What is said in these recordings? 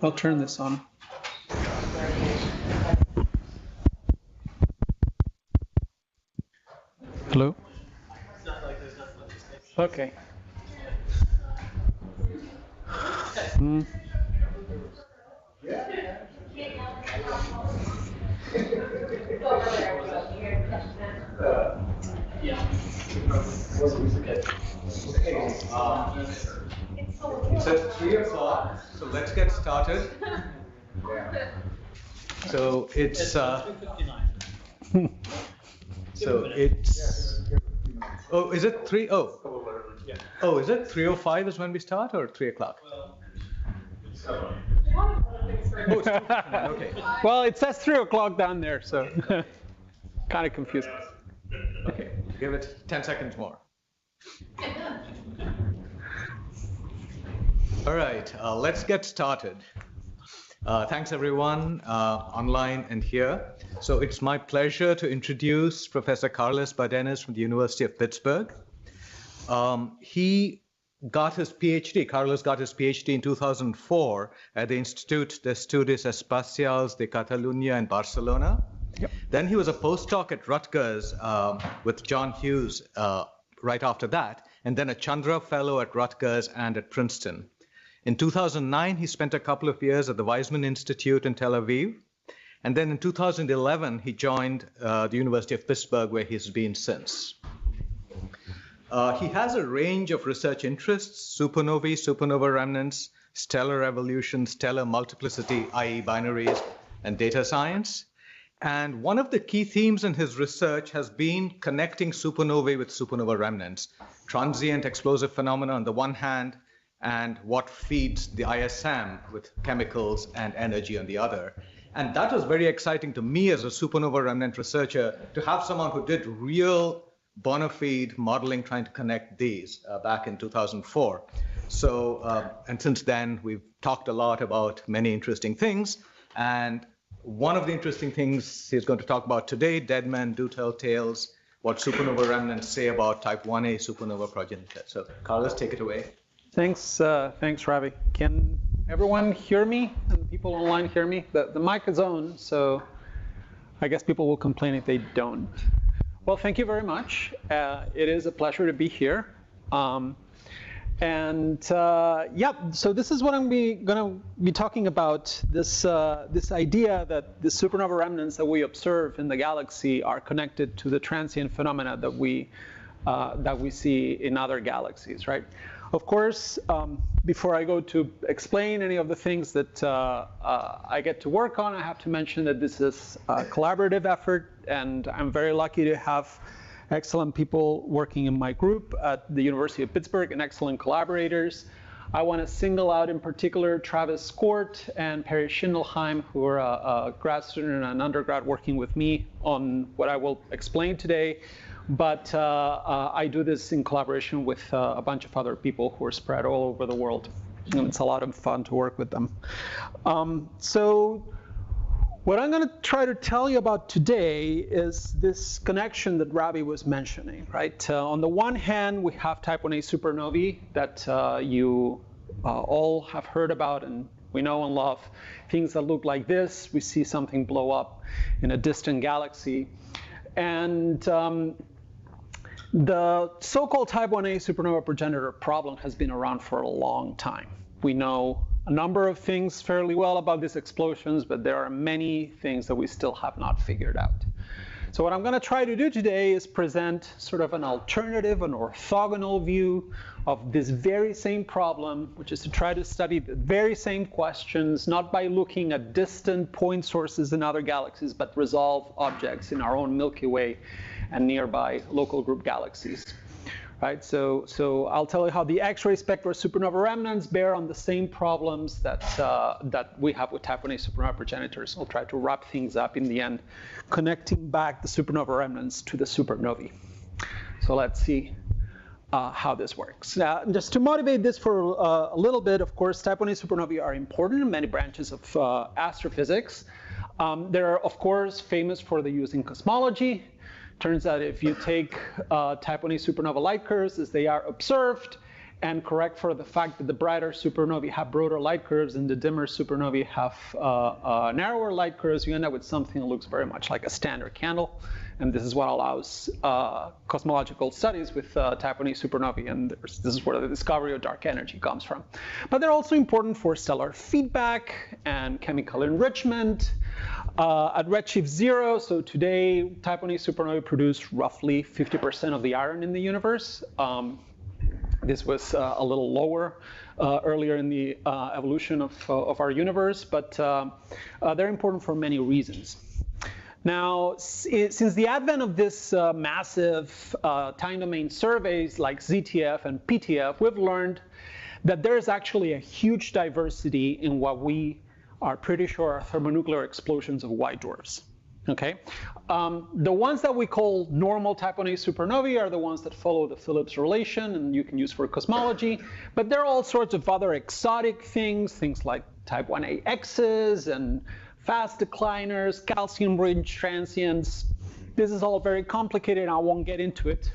I'll turn this on. Hello? Okay. It's at 3 o'clock, so let's get started. So it's so it's oh, is it 3? Oh, oh, is it 3:05 is when we start, or 3 o'clock? Oh, it's okay. Well, it says 3 o'clock down there, so kind of confused. Okay, give it 10 seconds more. All right, let's get started. Thanks everyone online and here. So it's my pleasure to introduce Professor Carlos Badenes from the University of Pittsburgh. He got his PhD, Carlos got his PhD in 2004 at the Institut d'Estudis Espacials de Catalunya in Barcelona. Yep. Then he was a postdoc at Rutgers with John Hughes right after that, and then a Chandra Fellow at Rutgers and at Princeton. In 2009, he spent a couple of years at the Weizmann Institute in Tel Aviv. And then in 2011, he joined the University of Pittsburgh, where he's been since. He has a range of research interests: supernovae, supernova remnants, stellar evolution, stellar multiplicity, i.e. binaries, and data science. And one of the key themes in his research has been connecting supernovae with supernova remnants, transient explosive phenomena on the one hand, and what feeds the ISM with chemicals and energy on the other. And that was very exciting to me as a supernova remnant researcher, to have someone who did real bona fide modeling trying to connect these back in 2004. So, and since then, we've talked a lot about many interesting things. And one of the interesting things he's going to talk about today, dead men do tell tales, what supernova remnants say about Type Ia Supernova Progenitors. So, Carlos, take it away. Thanks, thanks, Ravi. Can everyone hear me? And people online hear me? The mic is on, so I guess people will complain if they don't. Well, thank you very much. It is a pleasure to be here. Yeah, so this is what I'm going to be talking about. This idea that the supernova remnants that we observe in the galaxy are connected to the transient phenomena that we see in other galaxies, right? Of course, before I go to explain any of the things that I get to work on, I have to mention that this is a collaborative effort, and I'm very lucky to have excellent people working in my group at the University of Pittsburgh and excellent collaborators. I want to single out in particular Travis Skort and Perry Schindelheim, who are a grad student and an undergrad working with me on what I will explain today. But I do this in collaboration with a bunch of other people who are spread all over the world. And it's a lot of fun to work with them. So what I'm going to try to tell you about today is this connection that Ravi was mentioning, right? On the one hand, we have Type Ia Supernovae that you all have heard about and we know and love. Things that look like this. We see something blow up in a distant galaxy. And the so-called Type Ia Supernova Progenitor problem has been around for a long time. We know a number of things fairly well about these explosions, but there are many things that we still have not figured out. So what I'm going to try to do today is present sort of an alternative, an orthogonal view of this very same problem, which is to try to study the very same questions, not by looking at distant point sources in other galaxies, but resolve objects in our own Milky Way and nearby local group galaxies. Right? So I'll tell you how the X-ray spectra of supernova remnants bear on the same problems that we have with Type Ia Supernova Progenitors. I'll try to wrap things up in the end, connecting back the supernova remnants to the supernovae. So let's see how this works. Now, just to motivate this for a little bit, of course, Type Ia supernovae are important in many branches of astrophysics. They're, of course, famous for the use in cosmology. Turns out if you take Type Ia supernova light curves as they are observed, and correct for the fact that the brighter supernovae have broader light curves and the dimmer supernovae have narrower light curves, you end up with something that looks very much like a standard candle. And this is what allows cosmological studies with Type Ia supernovae, and this is where the discovery of dark energy comes from. But they're also important for stellar feedback and chemical enrichment. At redshift 0, so today, Type Ia supernovae produce roughly 50% of the iron in the universe. This was a little lower earlier in the evolution of our universe, but they're important for many reasons. Now, since the advent of this massive time domain surveys like ZTF and PTF, we've learned that there's actually a huge diversity in what we are pretty sure are thermonuclear explosions of white dwarfs. Okay, the ones that we call normal Type Ia supernovae are the ones that follow the Phillips relation, and you can use for cosmology. But there are all sorts of other exotic things like Type Ia's and fast decliners, calcium-rich transients. This is all very complicated, and I won't get into it.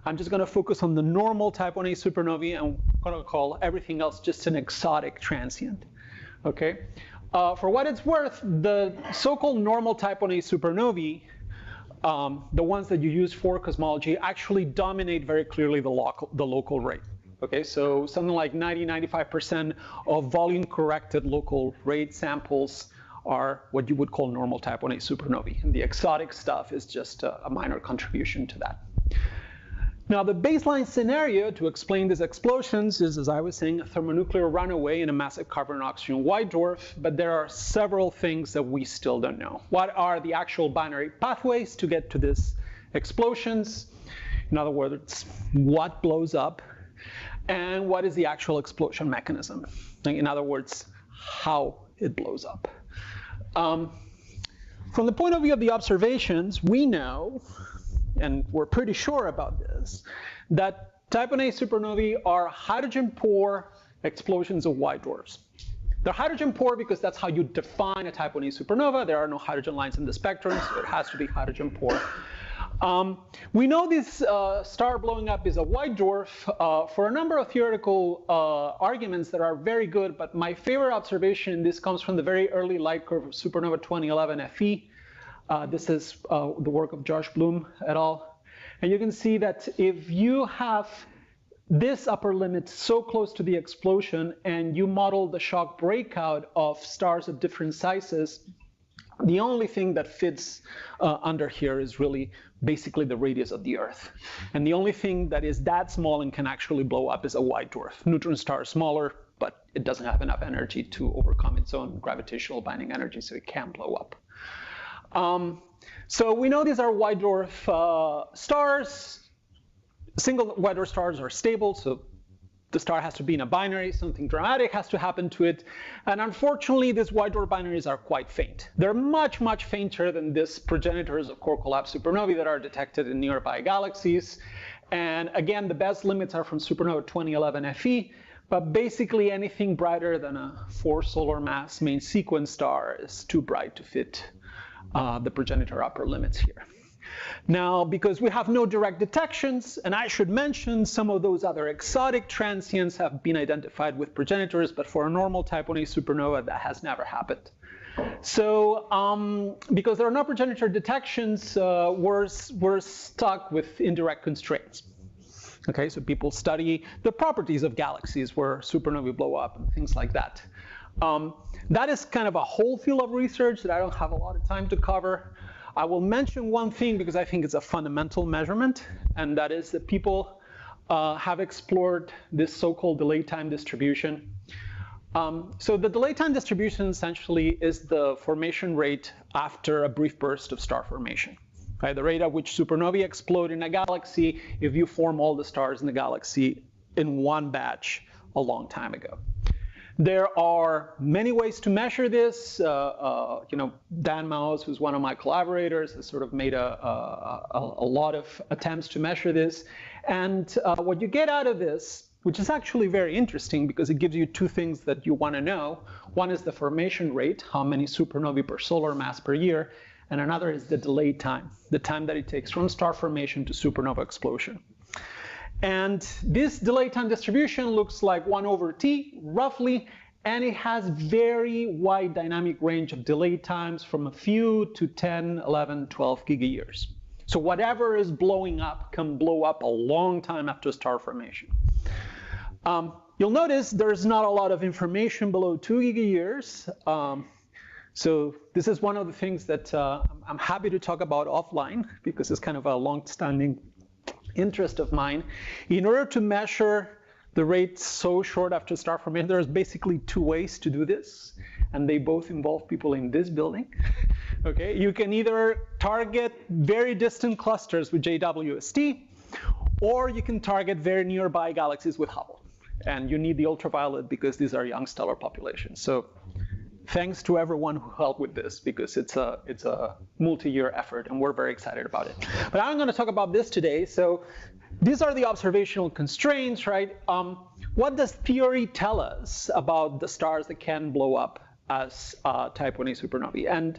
I'm just going to focus on the normal Type Ia supernovae, and I'm going to call everything else just an exotic transient. Okay. For what it's worth, the so-called normal Type Ia supernovae, the ones that you use for cosmology, actually dominate very clearly the local rate. Okay, so something like 90–95% of volume-corrected local rate samples are what you would call normal Type Ia supernovae. And the exotic stuff is just a minor contribution to that. Now, the baseline scenario to explain these explosions is, as I was saying, a thermonuclear runaway in a massive carbon-oxygen white dwarf, but there are several things that we still don't know. What are the actual binary pathways to get to these explosions? In other words, what blows up? And what is the actual explosion mechanism? In other words, how it blows up. From the point of view of the observations, we know, and we're pretty sure about this, that Type Ia supernovae are hydrogen-poor explosions of white dwarfs. They're hydrogen-poor because that's how you define a Type Ia supernova. There are no hydrogen lines in the spectrum, so it has to be hydrogen-poor. We know this star blowing up is a white dwarf for a number of theoretical arguments that are very good, but my favorite observation in this comes from the very early light curve of supernova 2011 FE. This is the work of Josh Bloom et al. And you can see that if you have this upper limit so close to the explosion and you model the shock breakout of stars of different sizes, the only thing that fits under here is really basically the radius of the Earth. And the only thing that is that small and can actually blow up is a white dwarf. Neutron star is smaller, but it doesn't have enough energy to overcome its own gravitational binding energy, so it can blow up. So we know these are white dwarf stars. Single white dwarf stars are stable, so the star has to be in a binary. Something dramatic has to happen to it. And unfortunately, these white dwarf binaries are quite faint. They're much, much fainter than these progenitors of core collapse supernovae that are detected in nearby galaxies. And again, the best limits are from supernova 2011 FE. But basically, anything brighter than a 4 solar mass main sequence star is too bright to fit the progenitor upper limits here. Now, because we have no direct detections, and I should mention some of those other exotic transients have been identified with progenitors, but for a normal Type Ia supernova, that has never happened. So because there are no progenitor detections, we're stuck with indirect constraints. Okay, so people study the properties of galaxies where supernovae blow up and things like that. That is kind of a whole field of research that I don't have a lot of time to cover. I will mention one thing because I think it's a fundamental measurement, and that is that people have explored this so-called delay time distribution. So the delay time distribution essentially is the formation rate after a brief burst of star formation. Right? The rate at which supernovae explode in a galaxy if you form all the stars in the galaxy in one batch a long time ago. There are many ways to measure this. Dan Maus, who's one of my collaborators, has sort of made a lot of attempts to measure this. And what you get out of this, which is actually very interesting because it gives you two things that you want to know. One is the formation rate, how many supernovae per solar mass per year. And another is the delay time, the time that it takes from star formation to supernova explosion. And this delay time distribution looks like 1 over t, roughly, and it has very wide dynamic range of delay times from a few to 10, 11, 12 gigayears. So whatever is blowing up can blow up a long time after star formation. You'll notice there's not a lot of information below 2 gigayears. So this is one of the things that I'm happy to talk about offline, because it's kind of a long-standing interest of mine. In order to measure the rate so short after star formation, there's basically 2 ways to do this, and they both involve people in this building. Okay, you can either target very distant clusters with JWST, or you can target very nearby galaxies with Hubble. And you need the ultraviolet because these are young stellar populations. So thanks to everyone who helped with this, because it's a multi-year effort, and we're very excited about it. But I'm going to talk about this today. So these are the observational constraints, right? What does theory tell us about the stars that can blow up as Type Ia supernovae? And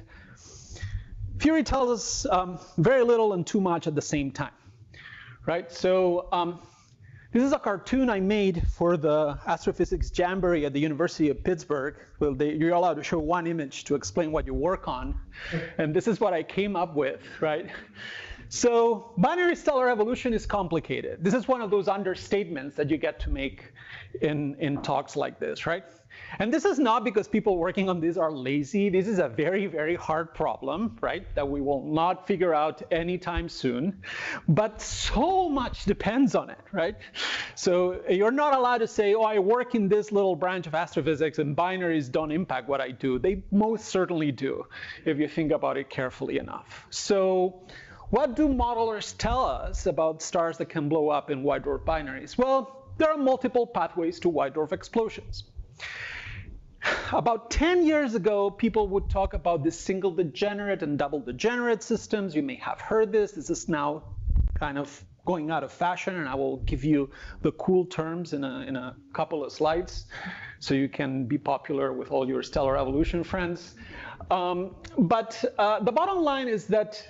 theory tells us very little and too much at the same time, right? So this is a cartoon I made for the Astrophysics Jamboree at the University of Pittsburgh. Well, you're allowed to show one image to explain what you work on. And this is what I came up with, right? So binary stellar evolution is complicated. This is one of those understatements that you get to make in talks like this, right? And this is not because people working on this are lazy. This is a very, very hard problem, right, that we will not figure out anytime soon. But so much depends on it, right? So you're not allowed to say, oh, I work in this little branch of astrophysics and binaries don't impact what I do. They most certainly do, if you think about it carefully enough. So what do modelers tell us about stars that can blow up in white dwarf binaries? Well, there are multiple pathways to white dwarf explosions. About 10 years ago, people would talk about the single degenerate and double degenerate systems. You may have heard this. This is now kind of going out of fashion, and I will give you the cool terms in a couple of slides so you can be popular with all your stellar evolution friends. But the bottom line is that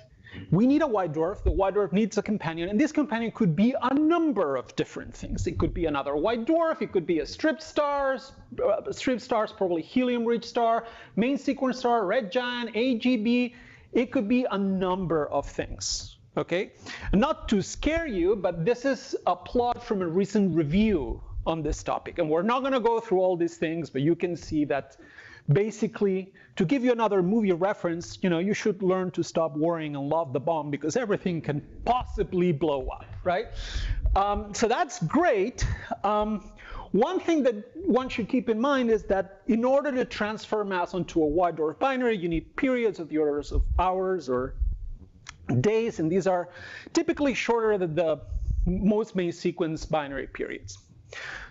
we need a white dwarf. The white dwarf needs a companion, and this companion could be a number of different things. It could be another white dwarf. It could be a stripped stars, probably helium-rich star, main sequence star, red giant, AGB. It could be a number of things. Okay, not to scare you, but this is a plot from a recent review on this topic, and we're not going to go through all these things, but you can see that. Basically, to give you another movie reference, you should learn to stop worrying and love the bomb, because everything can possibly blow up, right? So that's great. One thing that one should keep in mind is that in order to transfer mass onto a white dwarf binary, you need periods of the orders of hours or days, and these are typically shorter than the most main sequence binary periods.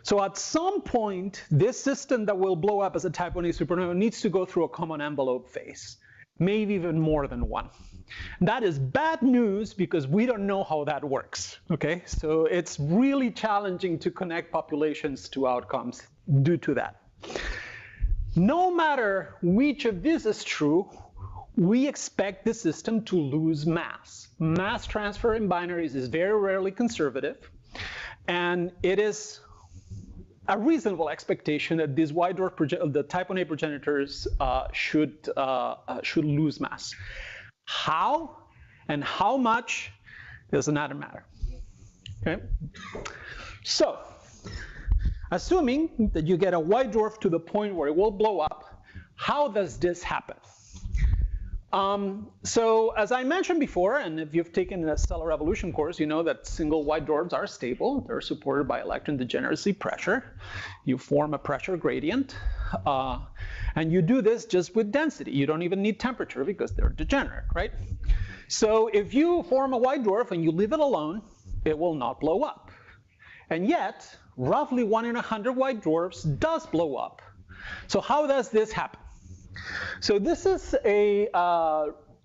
So at some point, this system that will blow up as a Type Ia supernova needs to go through a common envelope phase, maybe even more than one. That is bad news because we don't know how that works, okay? So it's really challenging to connect populations to outcomes due to that. No matter which of these is true, we expect the system to lose mass. Mass transfer in binaries is very rarely conservative, and it is a reasonable expectation that these white dwarf the Type Ia progenitors should lose mass. How and how much does not matter. Okay. So, assuming that you get a white dwarf to the point where it will blow up, how does this happen? So as I mentioned before, and if you've taken a stellar evolution course, you know that single white dwarfs are stable. They're supported by electron degeneracy pressure. You form a pressure gradient. And you do this just with density. You don't even need temperature because they're degenerate, right? So if you form a white dwarf and you leave it alone, it will not blow up. And yet, roughly 1 in 100 white dwarfs does blow up. So how does this happen? So this is a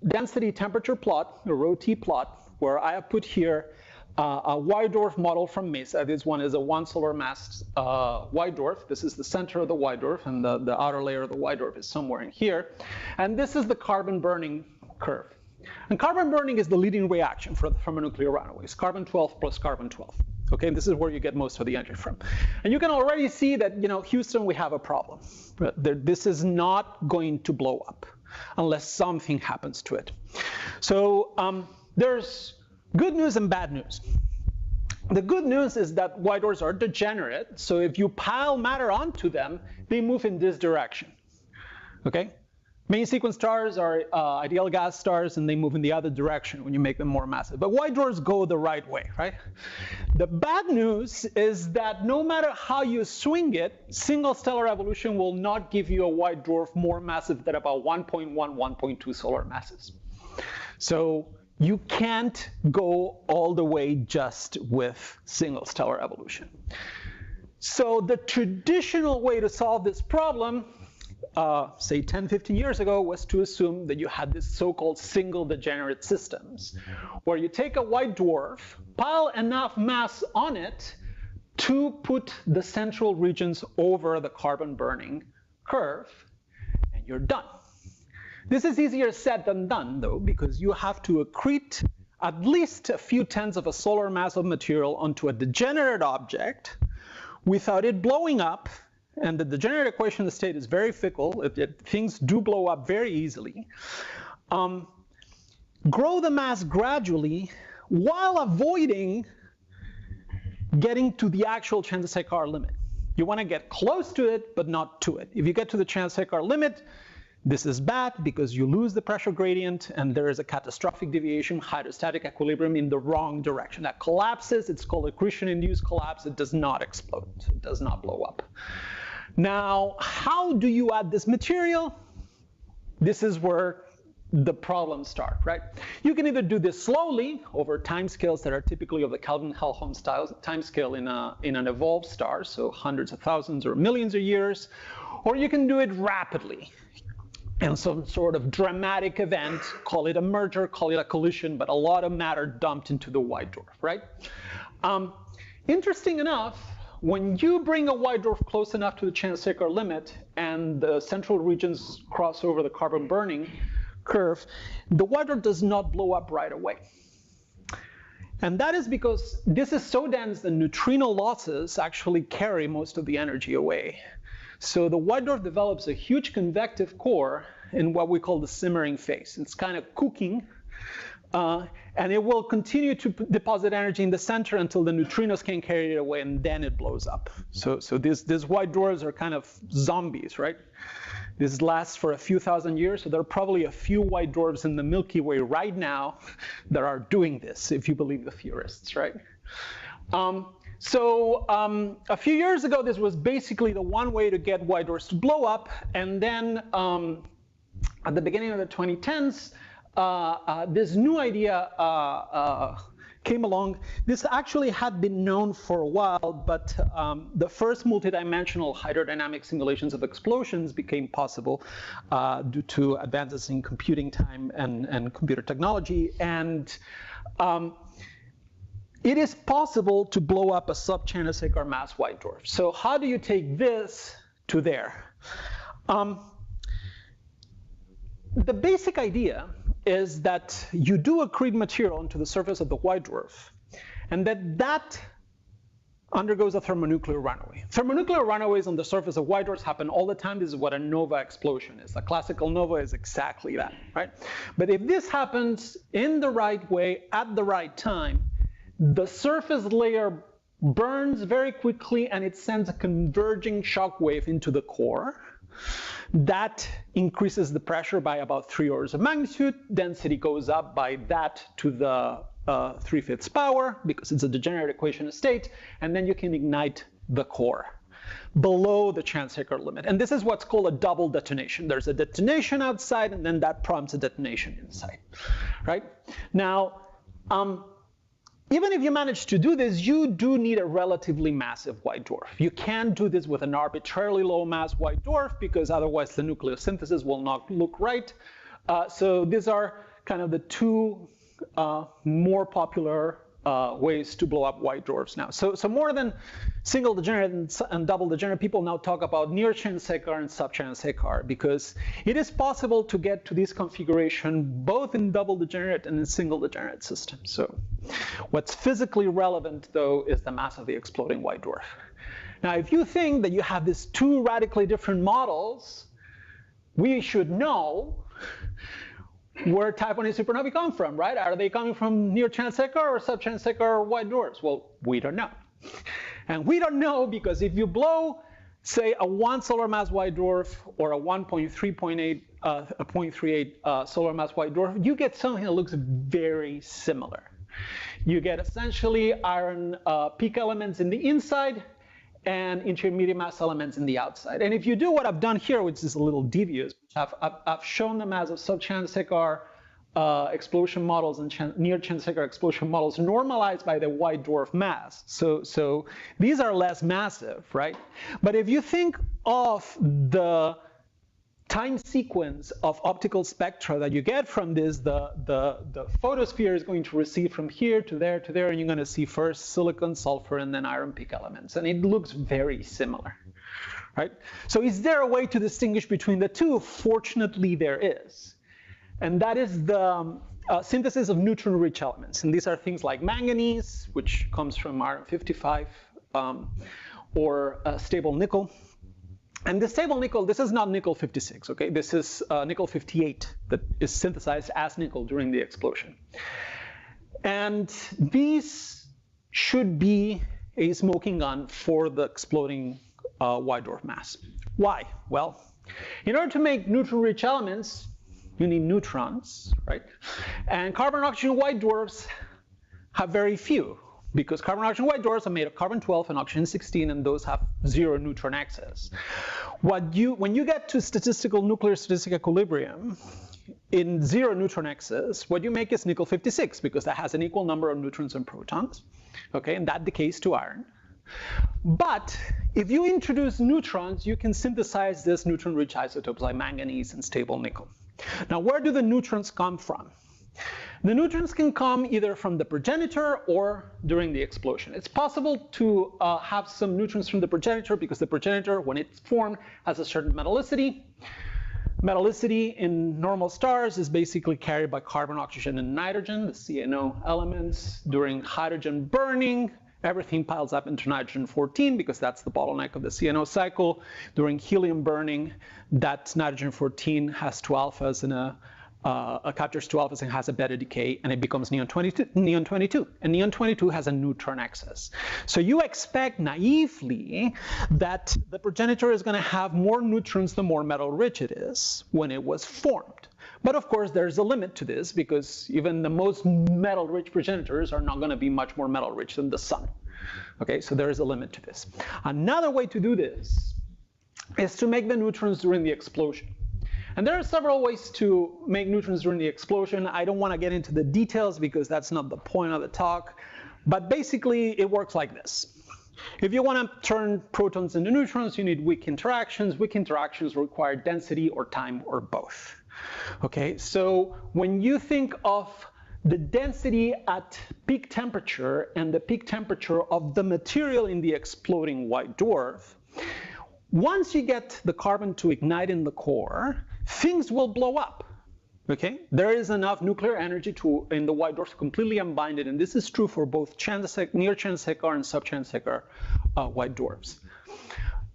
density temperature plot, a rho-T plot, where I have put here a white dwarf model from MESA. This one is a 1 solar mass white dwarf. This is the center of the white dwarf, and the outer layer of the white dwarf is somewhere in here. And this is the carbon burning curve. And carbon burning is the leading reaction from a nuclear runaways, carbon-12 plus carbon-12. Okay, this is where you get most of the energy from. And you can already see that, Houston, we have a problem. This is not going to blow up unless something happens to it. So there's good news and bad news. The good news is that white dwarfs are degenerate, so if you pile matter onto them, they move in this direction. Okay? Main sequence stars are ideal gas stars, and they move in the other direction when you make them more massive. But white dwarfs go the right way, right? The bad news is that no matter how you swing it, single stellar evolution will not give you a white dwarf more massive than about 1.1, 1.2 solar masses. So you can't go all the way just with single stellar evolution. So the traditional way to solve this problem, say 10, 15 years ago, was to assume that you had this so-called single degenerate systems, where you take a white dwarf, pile enough mass on it to put the central regions over the carbon burning curve, and you're done. This is easier said than done, though, because you have to accrete at least a few tenths of a solar mass of material onto a degenerate object without it blowing up. And the degenerate equation of the state is very fickle. Things do blow up very easily. Grow the mass gradually while avoiding getting to the actual Chandrasekhar limit. You want to get close to it, but not to it. If you get to the Chandrasekhar limit, this is bad because you lose the pressure gradient and there is a catastrophic deviation, hydrostatic equilibrium in the wrong direction. That collapses. It's called accretion-induced collapse. It does not explode. It does not blow up. Now, how do you add this material? This is where the problems start, right? You can either do this slowly over timescales that are typically of the Kelvin-Helmholtz timescale in an evolved star, so hundreds of thousands or millions of years, or you can do it rapidly in some sort of dramatic event, call it a merger, call it a collision, but a lot of matter dumped into the white dwarf, right? Interesting enough, when you bring a white dwarf close enough to the Chandrasekhar limit and the central regions cross over the carbon burning curve, the white dwarf does not blow up right away. And that is because this is so dense that neutrino losses actually carry most of the energy away. So the white dwarf develops a huge convective core in what we call the simmering phase. It's kind of cooking, and it will continue to deposit energy in the center until the neutrinos can carry it away, and then it blows up. So these white dwarfs are kind of zombies, right? This lasts for a few thousand years, so there are probably a few white dwarfs in the Milky Way right now that are doing this, if you believe the theorists, right? A few years ago, this was basically the one way to get white dwarfs to blow up. And then at the beginning of the 2010s, this new idea came along. This actually had been known for a while, but the first multidimensional hydrodynamic simulations of explosions became possible due to advances in computing time and computer technology. And it is possible to blow up a sub-Chandrasekhar mass white dwarf. So how do you take this to there? The basic idea is that you do accrete material into the surface of the white dwarf, and that undergoes a thermonuclear runaway. Thermonuclear runaways on the surface of white dwarfs happen all the time. This is what a nova explosion is. A classical nova is exactly that, right? But if this happens in the right way at the right time, the surface layer burns very quickly, and it sends a converging shock wave into the core. That increases the pressure by about 3 orders of magnitude. Density goes up by that to the 3/5 power, because it's a degenerate equation of state, and then you can ignite the core below the Chandrasekhar limit. And this is what's called a double detonation. There's a detonation outside, and then that prompts a detonation inside, right? Now, even if you manage to do this, you do need a relatively massive white dwarf. You can't do this with an arbitrarily low mass white dwarf, because otherwise the nucleosynthesis will not look right. So these are kind of the two more popular ways to blow up white dwarfs now. So more than single degenerate and double degenerate, people now talk about near-chance SECAR and sub-chance SECAR, because it is possible to get to this configuration both in double degenerate and in single degenerate systems. So what's physically relevant, though, is the mass of the exploding white dwarf. Now, if you think that you have these two radically different models, we should know where Type Ia supernovae come from, right? Are they coming from near-chance SECAR or sub-chance SECAR or white dwarfs? Well, we don't know. And we don't know because if you blow, say, a 1 solar mass white dwarf or a 0.38 solar mass white dwarf, you get something that looks very similar. You get essentially iron peak elements in the inside and intermediate mass elements in the outside. And if you do what I've done here, which is a little devious, I've shown them as a sub-chance SECAR explosion models and near-chance SECAR explosion models normalized by the white dwarf mass. So these are less massive, right? But if you think of the time sequence of optical spectra that you get from this, the photosphere is going to receive from here to there to there, and you're going to see first silicon, sulfur, and then iron peak elements. And it looks very similar, right? So is there a way to distinguish between the two? Fortunately, there is. And that is the synthesis of neutron-rich elements. And these are things like manganese, which comes from iron 55, or stable nickel. And the stable nickel, this is not nickel 56, okay? This is nickel 58 that is synthesized as nickel during the explosion. And these should be a smoking gun for the exploding white dwarf mass. Why? Well, in order to make neutron-rich elements, you need neutrons, right? And carbon and oxygen white dwarfs have very few, because carbon and oxygen white dwarfs are made of carbon-12 and oxygen-16, and those have 0 neutron excess. When you get to nuclear statistic equilibrium, in 0 neutron excess, what you make is nickel 56, because that has an equal number of neutrons and protons, okay? And that decays to iron. But if you introduce neutrons, you can synthesize this neutron-rich isotopes like manganese and stable nickel. Now, where do the neutrons come from? The neutrons can come either from the progenitor or during the explosion. It's possible to have some neutrons from the progenitor because the progenitor, when it's formed, has a certain metallicity. Metallicity in normal stars is basically carried by carbon, oxygen, and nitrogen, the CNO elements. During hydrogen burning, everything piles up into nitrogen-14 because that's the bottleneck of the CNO cycle. During helium burning, that nitrogen-14 has 2 alphas and captures 2 alphas and has a beta decay, and it becomes neon-22. And neon-22 has a neutron excess. So you expect naively that the progenitor is going to have more neutrons the more metal-rich it is when it was formed. But of course, there's a limit to this, because even the most metal-rich progenitors are not going to be much more metal-rich than the sun. Okay, so there is a limit to this. Another way to do this is to make the neutrons during the explosion. And there are several ways to make neutrons during the explosion. I don't want to get into the details because that's not the point of the talk. But basically, it works like this. If you want to turn protons into neutrons, you need weak interactions. Weak interactions require density or time or both. Okay, so when you think of the density at peak temperature and the peak temperature of the material in the exploding white dwarf, once you get the carbon to ignite in the core, things will blow up. Okay, there is enough nuclear energy in the white dwarf to completely unbind it, and this is true for both near-chance SECAR and sub-chance SECAR white dwarfs.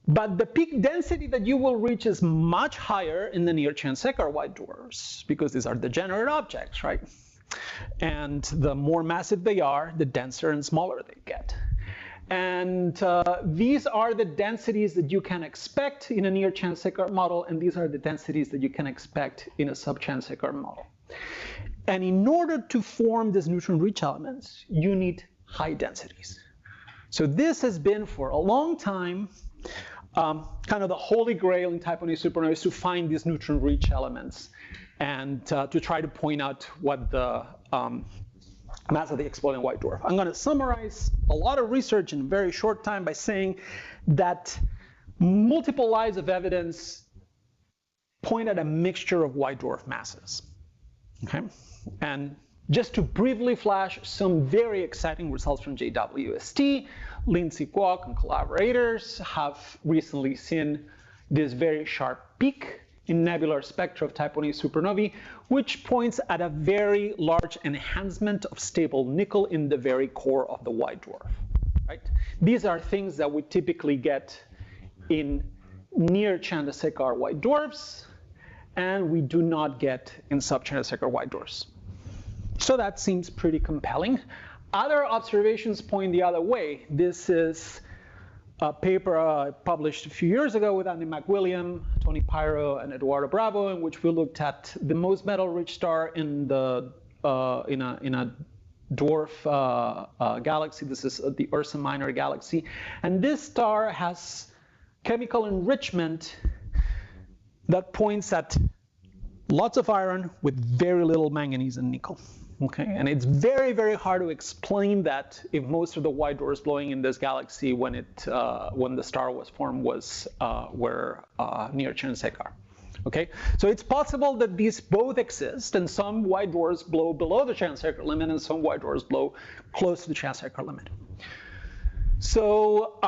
But the peak density that you will reach is much higher in the near-chance SECAR white dwarfs, because these are degenerate objects, right? And the more massive they are, the denser and smaller they get. And these are the densities that you can expect in a near-chance SECAR model, and these are the densities that you can expect in a sub-chance SECAR model. And in order to form these neutron-rich elements, you need high densities. So this has been for a long time kind of the holy grail in Type Ia supernovae, is to find these neutron-rich elements and to try to point out what the mass of the exploding white dwarf. I'm going to summarize a lot of research in a very short time by saying that multiple lines of evidence point at a mixture of white dwarf masses. Okay? And just to briefly flash some very exciting results from JWST, Lindsay Kwok and collaborators have recently seen this very sharp peak in nebular spectra of Type Ia supernovae, which points at a very large enhancement of stable nickel in the very core of the white dwarf. Right? These are things that we typically get in near Chandrasekhar white dwarfs, and we do not get in sub-Chandrasekhar white dwarfs. So that seems pretty compelling. Other observations point the other way. This is a paper published a few years ago with Andy McWilliam, Tony Pyro, and Eduardo Bravo, in which we looked at the most metal-rich star in the in a dwarf galaxy. This is the Ursa Minor galaxy, and this star has chemical enrichment that points at lots of iron with very little manganese and nickel. Okay, and it's very, very hard to explain that if most of the white dwarfs blowing in this galaxy when the star was formed were near Chandrasekhar. Okay, so it's possible that these both exist, and some white dwarfs blow below the Chandrasekhar limit, and some white dwarfs blow close to the Chandrasekhar limit. So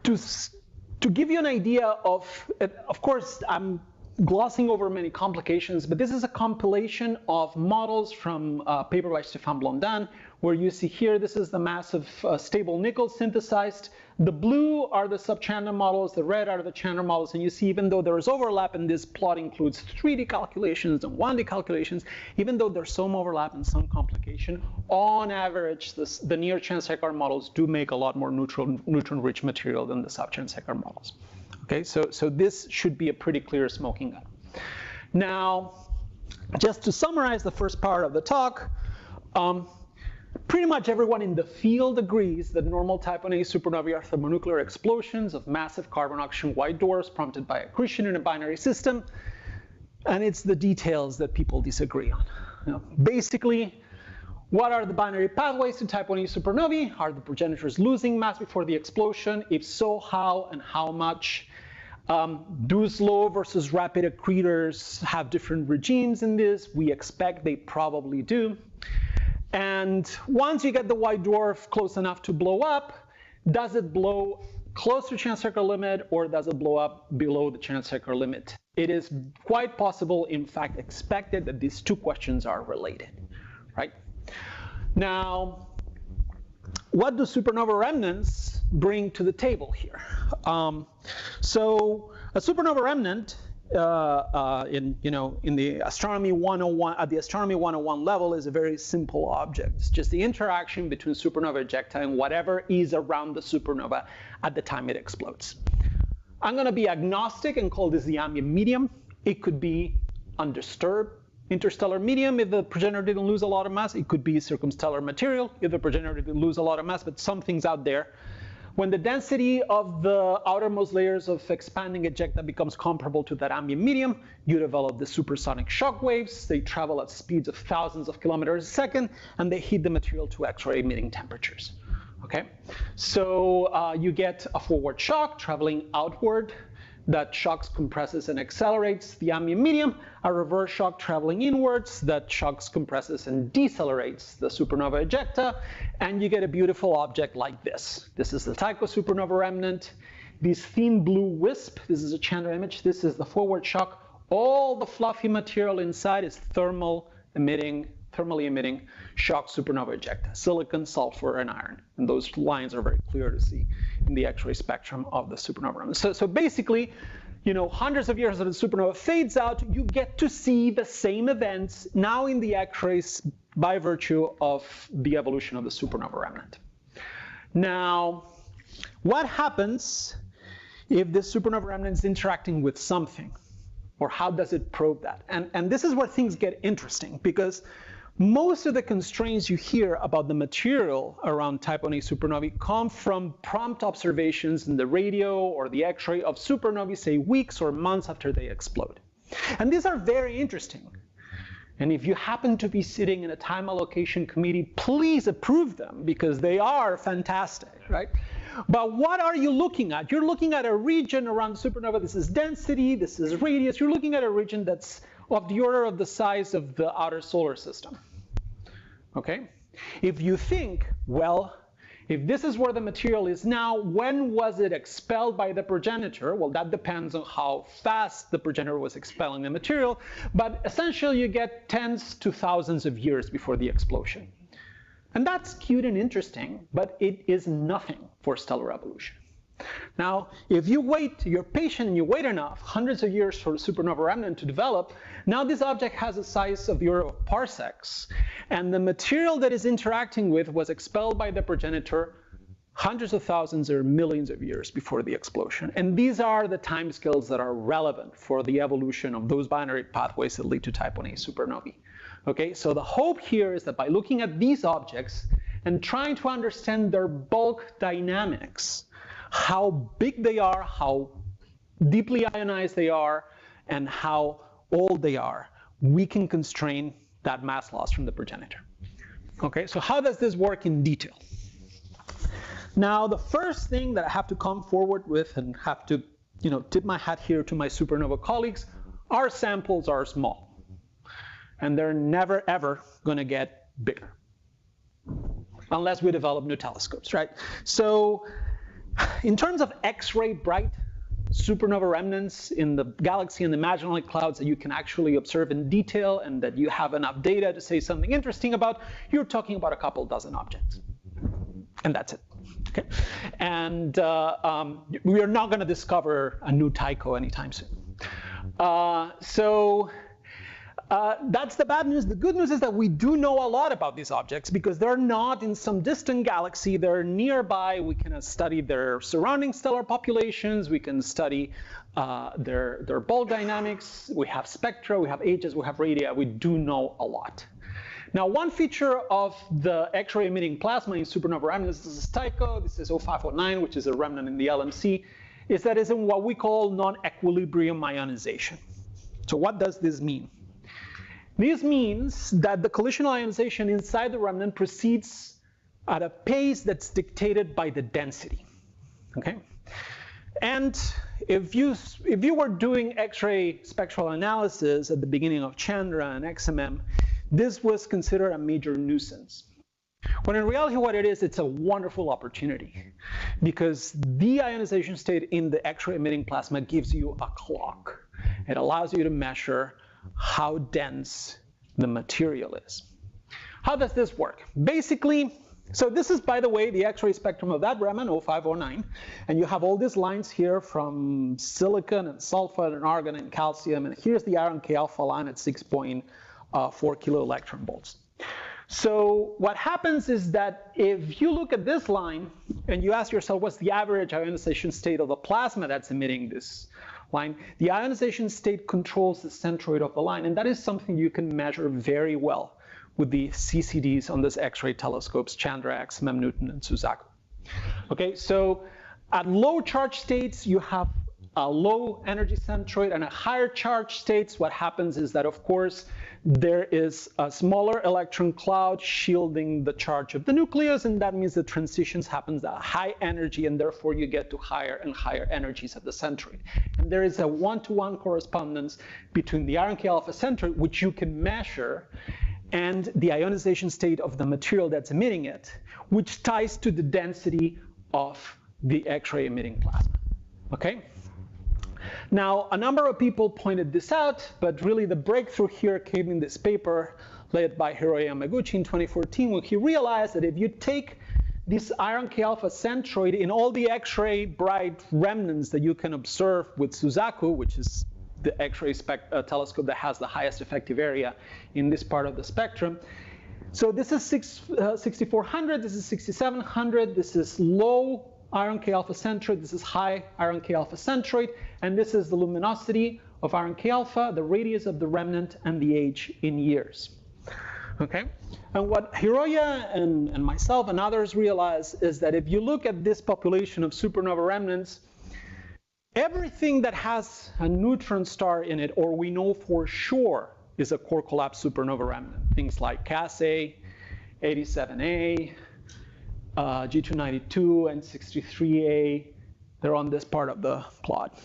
to give you an idea of course, I'm glossing over many complications, but this is a compilation of models from a paper by Stéphane Blondin, where you see here, this is the mass of stable nickel synthesized. The blue are the sub-Chandra models, the red are the Chandra models, and you see even though there is overlap, and this plot includes 3D calculations and 1D calculations, even though there's some overlap and some complication, on average, the near Chandrasekhar models do make a lot more neutron-rich material than the sub-Chandrasekhar models. Okay, so this should be a pretty clear smoking gun. Now, just to summarize the first part of the talk, pretty much everyone in the field agrees that normal Type Ia supernovae are thermonuclear explosions of massive carbon-oxygen white dwarfs prompted by accretion in a binary system, and it's the details that people disagree on. You know, basically, what are the binary pathways to Type Ia supernovae? Are the progenitors losing mass before the explosion? If so, how and how much? Do slow versus rapid accretors have different regimes in this? We expect they probably do. And once you get the white dwarf close enough to blow up, does it blow close to Chandrasekhar limit, or does it blow up below the Chandrasekhar limit? It is quite possible, in fact expected, that these two questions are related, right? Now, what do supernova remnants bring to the table here? So a supernova remnant in the astronomy 101 at the astronomy 101 level is a very simple object. It's just the interaction between supernova ejecta and whatever is around the supernova at the time it explodes. I'm going to be agnostic and call this the ambient medium. It could be undisturbed interstellar medium if the progenitor didn't lose a lot of mass. It could be circumstellar material if the progenitor didn't lose a lot of mass, but something's out there. When the density of the outermost layers of expanding ejecta becomes comparable to that ambient medium, you develop the supersonic shock waves. They travel at speeds of thousands of kilometers a second, and they heat the material to X-ray emitting temperatures. Okay, so you get a forward shock traveling outward that shocks, compresses, and accelerates the ambient medium, a reverse shock traveling inwards that shocks, compresses, and decelerates the supernova ejecta, and you get a beautiful object like this. This is the Type Ia Supernova Remnant. This thin blue wisp, this is a Chandra image, this is the forward shock. All the fluffy material inside is thermally emitting shock supernova ejecta, silicon, sulfur, and iron. And those lines are very clear to see in the X-ray spectrum of the supernova remnant. So basically, hundreds of years as the supernova fades out, you get to see the same events now in the X-rays by virtue of the evolution of the supernova remnant. Now, what happens if this supernova remnant is interacting with something? Or how does it probe that? And this is where things get interesting, because most of the constraints you hear about the material around Type Ia supernovae come from prompt observations in the radio or the X-ray of supernovae, say weeks or months after they explode. And these are very interesting. And if you happen to be sitting in a time allocation committee, please approve them, because they are fantastic, right? But what are you looking at? You're looking at a region around the supernova. This is density, this is radius. You're looking at a region that's of the order of the size of the outer solar system. okay? If you think, well, if this is where the material is now, when was it expelled by the progenitor? Well, that depends on how fast the progenitor was expelling the material, but essentially you get tens to thousands of years before the explosion. And that's cute and interesting, but it is nothing for stellar evolution. Now, if you wait, you're patient and you wait enough, hundreds of years for the supernova remnant to develop, now this object has a size of the order of parsecs, and the material that is interacting with was expelled by the progenitor hundreds of thousands or millions of years before the explosion. And these are the timescales that are relevant for the evolution of those binary pathways that lead to Type Ia supernovae. Okay, so the hope here is that by looking at these objects and trying to understand their bulk dynamics, how big they are, how deeply ionized they are, and how old they are, we can constrain that mass loss from the progenitor. Okay, so how does this work in detail? Now, the first thing that I have to come forward with and have to, tip my hat here to my supernova colleagues, our samples are small. And they're never, ever going to get bigger. Unless we develop new telescopes, right? So in terms of X-ray bright supernova remnants in the galaxy and the Magellanic Clouds that you can actually observe in detail and that you have enough data to say something interesting about, you're talking about a couple dozen objects. And that's it. Okay? And we are not going to discover a new Tycho anytime soon. That's the bad news. The good news is that we do know a lot about these objects because they're not in some distant galaxy. They're nearby. We can study their surrounding stellar populations. We can study their bulk dynamics. We have spectra. We have ages. We have radii. We do know a lot. Now, one feature of the X-ray emitting plasma in supernova remnants, this is Tycho, this is 0509, which is a remnant in the LMC, is that it's in what we call non-equilibrium ionization. So what does this mean? This means that the collisional ionization inside the remnant proceeds at a pace that's dictated by the density. Okay? And if you were doing X-ray spectral analysis at the beginning of Chandra and XMM, this was considered a major nuisance. When in reality what it is, it's a wonderful opportunity because the ionization state in the X-ray emitting plasma gives you a clock. It allows you to measure how dense the material is. How does this work? Basically, so this is, by the way, the X-ray spectrum of that remnant, 0509, and you have all these lines here from silicon and sulfur and argon and calcium, and here's the iron K alpha line at 6.4 kilo electron volts. So what happens is that if you look at this line and you ask yourself what's the average ionization state of the plasma that's emitting this line, the ionization state controls the centroid of the line, and that is something you can measure very well with the CCDs on this X-ray telescopes, Chandra, XMM, Newton, and Suzaku. Okay, so at low charge states, you have a low energy centroid, and at higher charge states, what happens is that, of course, there is a smaller electron cloud shielding the charge of the nucleus, and that means the transitions happens at high energy, and therefore you get to higher and higher energies at the centroid. And there is a one-to-one correspondence between the iron K alpha centroid, which you can measure, and the ionization state of the material that's emitting it, which ties to the density of the X-ray emitting plasma. Okay? Now, a number of people pointed this out, but really the breakthrough here came in this paper led by Hiroya Yamaguchi in 2014, when he realized that if you take this iron K alpha centroid in all the X-ray bright remnants that you can observe with Suzaku, which is the X-ray telescope that has the highest effective area in this part of the spectrum. So this is 6400, this is 6700, this is low iron K alpha centroid, this is high iron K alpha centroid, and this is the luminosity of iron K alpha, the radius of the remnant, and the age in years. Okay? And what Hiroya and myself and others realize is that if you look at this population of supernova remnants, everything that has a neutron star in it, or we know for sure is a core collapse supernova remnant, things like CAS-A, 87A, G292 and 63A, they're on this part of the plot.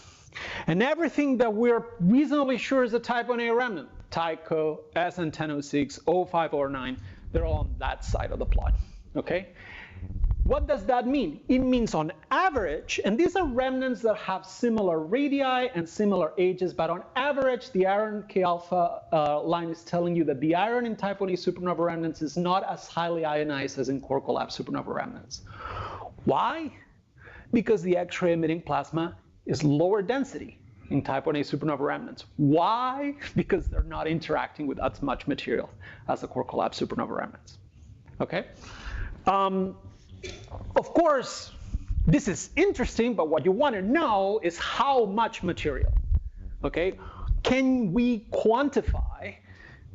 And everything that we're reasonably sure is a Type Ia remnant, Tycho, SN1006, 0509, They're all on that side of the plot, okay? What does that mean? It means on average, and these are remnants that have similar radii and similar ages, but on average, the iron K alpha line is telling you that the iron in Type Ia supernova remnants is not as highly ionized as in core collapse supernova remnants. Why? Because the X-ray emitting plasma is lower density in Type Ia supernova remnants. Why? Because they're not interacting with as much material as the core collapse supernova remnants, okay? Of course, this is interesting, but what you want to know is how much material, okay? Can we quantify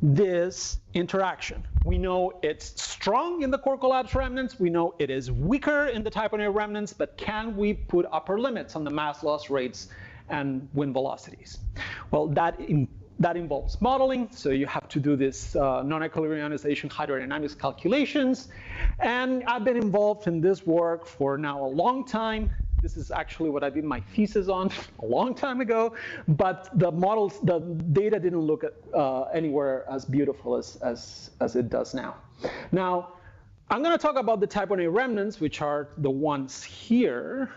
this interaction? We know it's strong in the core collapse remnants. We know it is weaker in the Type Ia remnants, but can we put upper limits on the mass loss rates and wind velocities? Well, that involves modeling, so you have to do this non-equilibrium ionization hydrodynamics calculations. And I've been involved in this work for now a long time. This is actually what I did my thesis on a long time ago, but the models, the data didn't look at, anywhere as beautiful as it does now. Now, I'm going to talk about the Type Ia remnants, which are the ones here.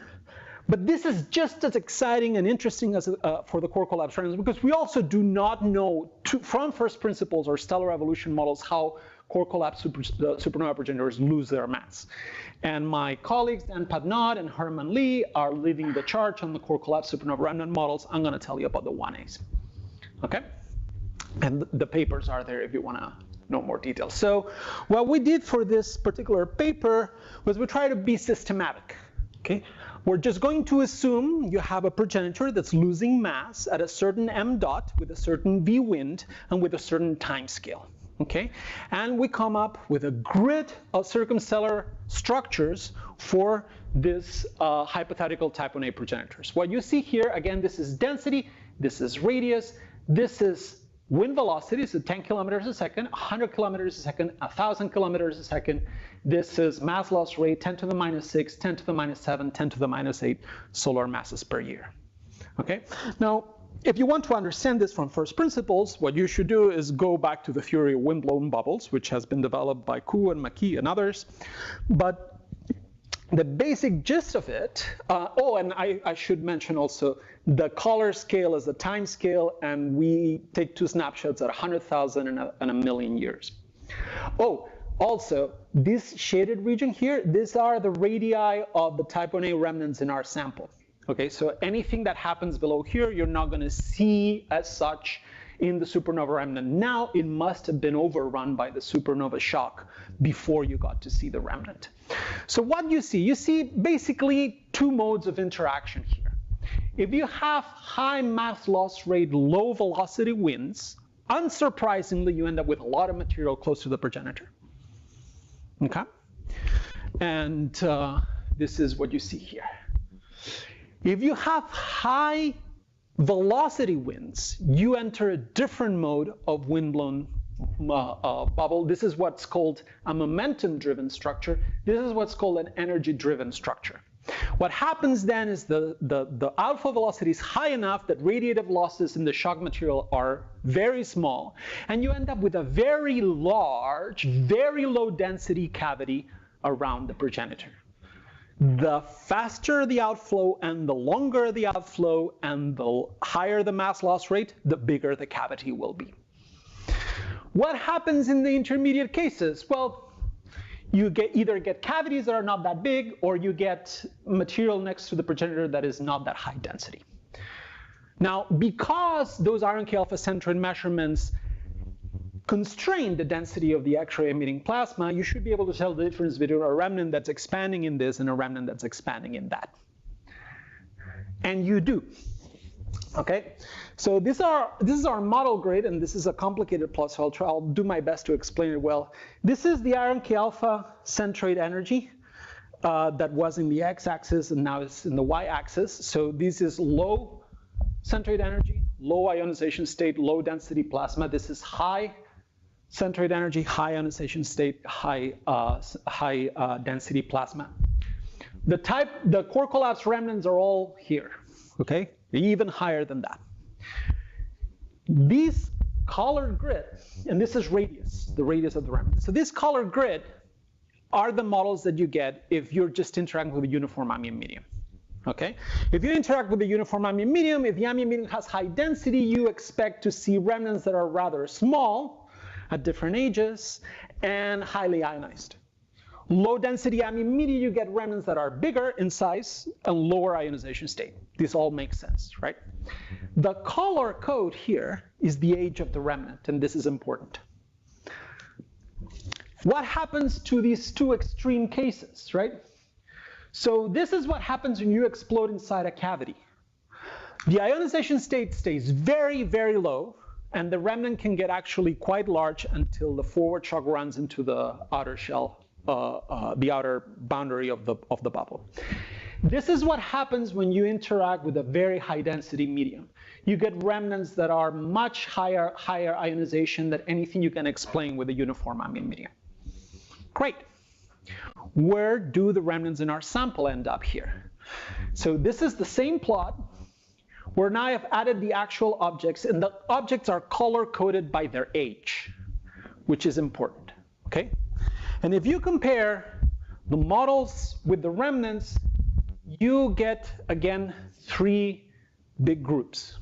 But this is just as exciting and interesting as for the core collapse remnants, because we also do not know from first principles or stellar evolution models how core collapse supernova progenitors lose their mass. And my colleagues Dan Padnot and Herman Lee are leading the charge on the core collapse supernova remnant models. I'm going to tell you about the 1As. Okay? And the papers are there if you want to know more details. So what we did for this particular paper was we tried to be systematic. Okay? We're just going to assume you have a progenitor that's losing mass at a certain m dot with a certain v wind and with a certain time scale. Okay? And we come up with a grid of circumstellar structures for this hypothetical Type Ia progenitors. What you see here, again, this is density, this is radius, this is wind velocity, so 10 kilometers a second, 100 kilometers a second, 1,000 kilometers a second. This is mass loss rate, 10 to the minus 6, 10 to the minus 7, 10 to the minus 8 solar masses per year. Okay? Now, if you want to understand this from first principles, what you should do is go back to the theory of wind-blown bubbles, which has been developed by Koo and McKee and others. But the basic gist of it, oh, and I should mention also, the color scale is the time scale, and we take 2 snapshots at 100,000 and a million years. Oh, also, this shaded region here, these are the radii of the Type Ia remnants in our sample. Okay, so anything that happens below here, you're not going to see as such in the supernova remnant. Now, it must have been overrun by the supernova shock before you got to see the remnant. So what you see basically 2 modes of interaction here. If you have high mass loss rate, low velocity winds, unsurprisingly, you end up with a lot of material close to the progenitor. Okay? And this is what you see here. If you have high velocity winds, you enter a different mode of wind-blown bubble. This is what's called a momentum-driven structure. This is what's called an energy-driven structure. What happens then is the outflow velocity is high enough that radiative losses in the shock material are very small, and you end up with a very large, very low density cavity around the progenitor. The faster the outflow and the longer the outflow and the higher the mass loss rate, the bigger the cavity will be. What happens in the intermediate cases? Well, you either get cavities that are not that big, or you get material next to the progenitor that is not that high density. Now, because those iron K alpha centroid measurements constrain the density of the X-ray emitting plasma, you should be able to tell the difference between a remnant that's expanding in this and a remnant that's expanding in that. And you do. Okay? So this is our model grid, and this is a complicated plot, so I'll do my best to explain it well. This is the iron K alpha centroid energy that was in the x-axis and now is in the y-axis. So this is low centroid energy, low ionization state, low density plasma. This is high centroid energy, high ionization state, high density plasma. The core collapse remnants are all here, okay? Even higher than that. These colored grid, and this is radius, the radius of the remnant. So this colored grid are the models that you get if you're just interacting with a uniform ambient medium. Okay? If you interact with a uniform ambient medium, if the ambient medium has high density, you expect to see remnants that are rather small at different ages and highly ionized. Low density ambient media, you get remnants that are bigger in size and lower ionization state. This all makes sense, right? The color code here is the age of the remnant, and this is important. What happens to these two extreme cases, right? So this is what happens when you explode inside a cavity. The ionization state stays very, very low, and the remnant can get actually quite large until the forward shock runs into the outer shell, the outer boundary of the bubble. This is what happens when you interact with a very high density medium. You get remnants that are much higher ionization than anything you can explain with a uniform ambient medium. Great. Where do the remnants in our sample end up here? So this is the same plot where now I've added the actual objects, and the objects are color-coded by their age, which is important, okay? And if you compare the models with the remnants, you get, again, three big groups.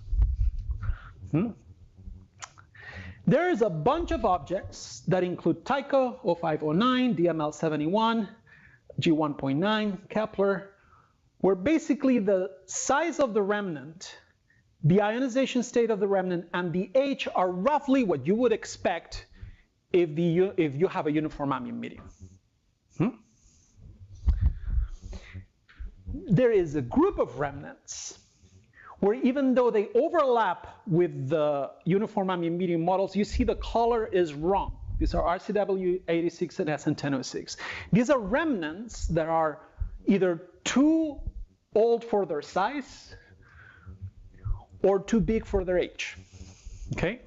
There is a bunch of objects that include Tycho, 0509, DML71, G1.9, Kepler, where basically the size of the remnant, the ionization state of the remnant, and the age are roughly what you would expect if you have a uniform ambient medium. There is a group of remnants where even though they overlap with the uniform ambient medium models, you see the color is wrong. These are RCW86 and SN1006. These are remnants that are either too old for their size or too big for their age, okay?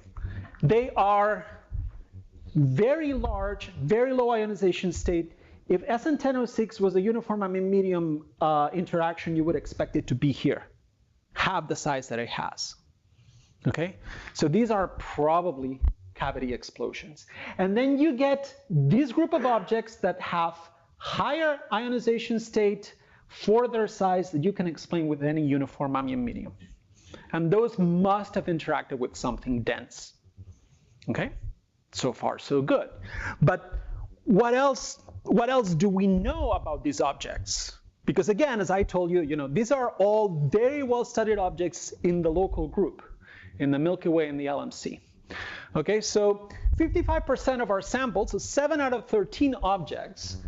They are very large, very low ionization state. If SN1006 was a uniform ambient medium interaction, you would expect it to be here, have the size that it has, okay? So these are probably cavity explosions. And then you get this group of objects that have higher ionization state for their size that you can explain with any uniform ambient medium. And those must have interacted with something dense, okay? So far, so good. But what else do we know about these objects? Because again, as I told you, these are all very well-studied objects in the local group, in the Milky Way and the LMC. Okay, so 55% of our samples, so 7 out of 13 objects,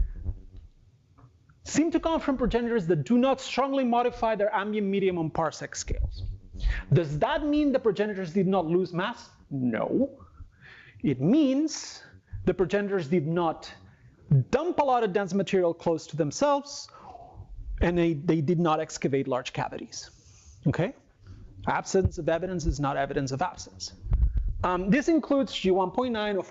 seem to come from progenitors that do not strongly modify their ambient medium on parsec scales. Does that mean the progenitors did not lose mass? No. It means the progenitors did not dump a lot of dense material close to themselves, and they did not excavate large cavities, okay? Absence of evidence is not evidence of absence. This includes G1.9,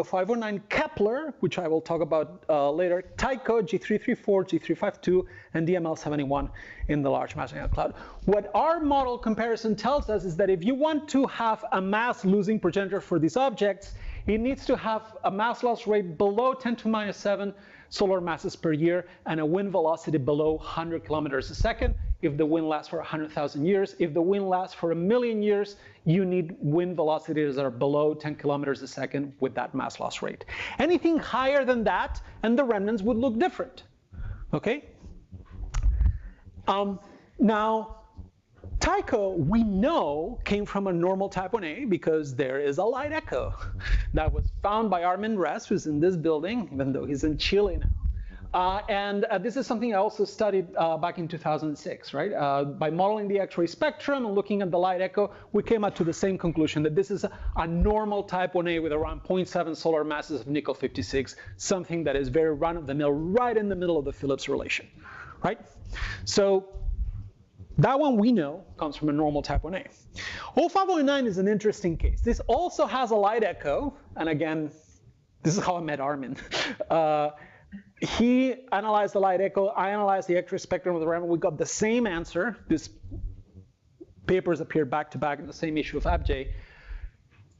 0509, Kepler, which I will talk about later, Tycho, G334, G352, and DML71 in the Large Magellanic Cloud. What our model comparison tells us is that if you want to have a mass-losing progenitor for these objects, it needs to have a mass loss rate below 10 to minus 7 solar masses per year and a wind velocity below 100 kilometers a second. If the wind lasts for 100,000 years, if the wind lasts for 1,000,000 years, you need wind velocities that are below 10 kilometers a second with that mass loss rate. Anything higher than that, and the remnants would look different, okay? Now, Tycho, we know, came from a normal Type Ia because there is a light echo that was found by Armin Ress, who's in this building, even though he's in Chile now. This is something I also studied back in 2006, right? By modeling the X-ray spectrum and looking at the light echo, we came up to the same conclusion, that this is a normal Type Ia with around 0.7 solar masses of nickel-56, something that is very run-of-the-mill, right in the middle of the Phillips relation, right? So that one we know comes from a normal Type Ia. 0509 is an interesting case. This also has a light echo, and again, this is how I met Armin. He analyzed the light echo, I analyzed the X-ray spectrum of the remnant. We got the same answer. These papers appeared back to back in the same issue of ABJ.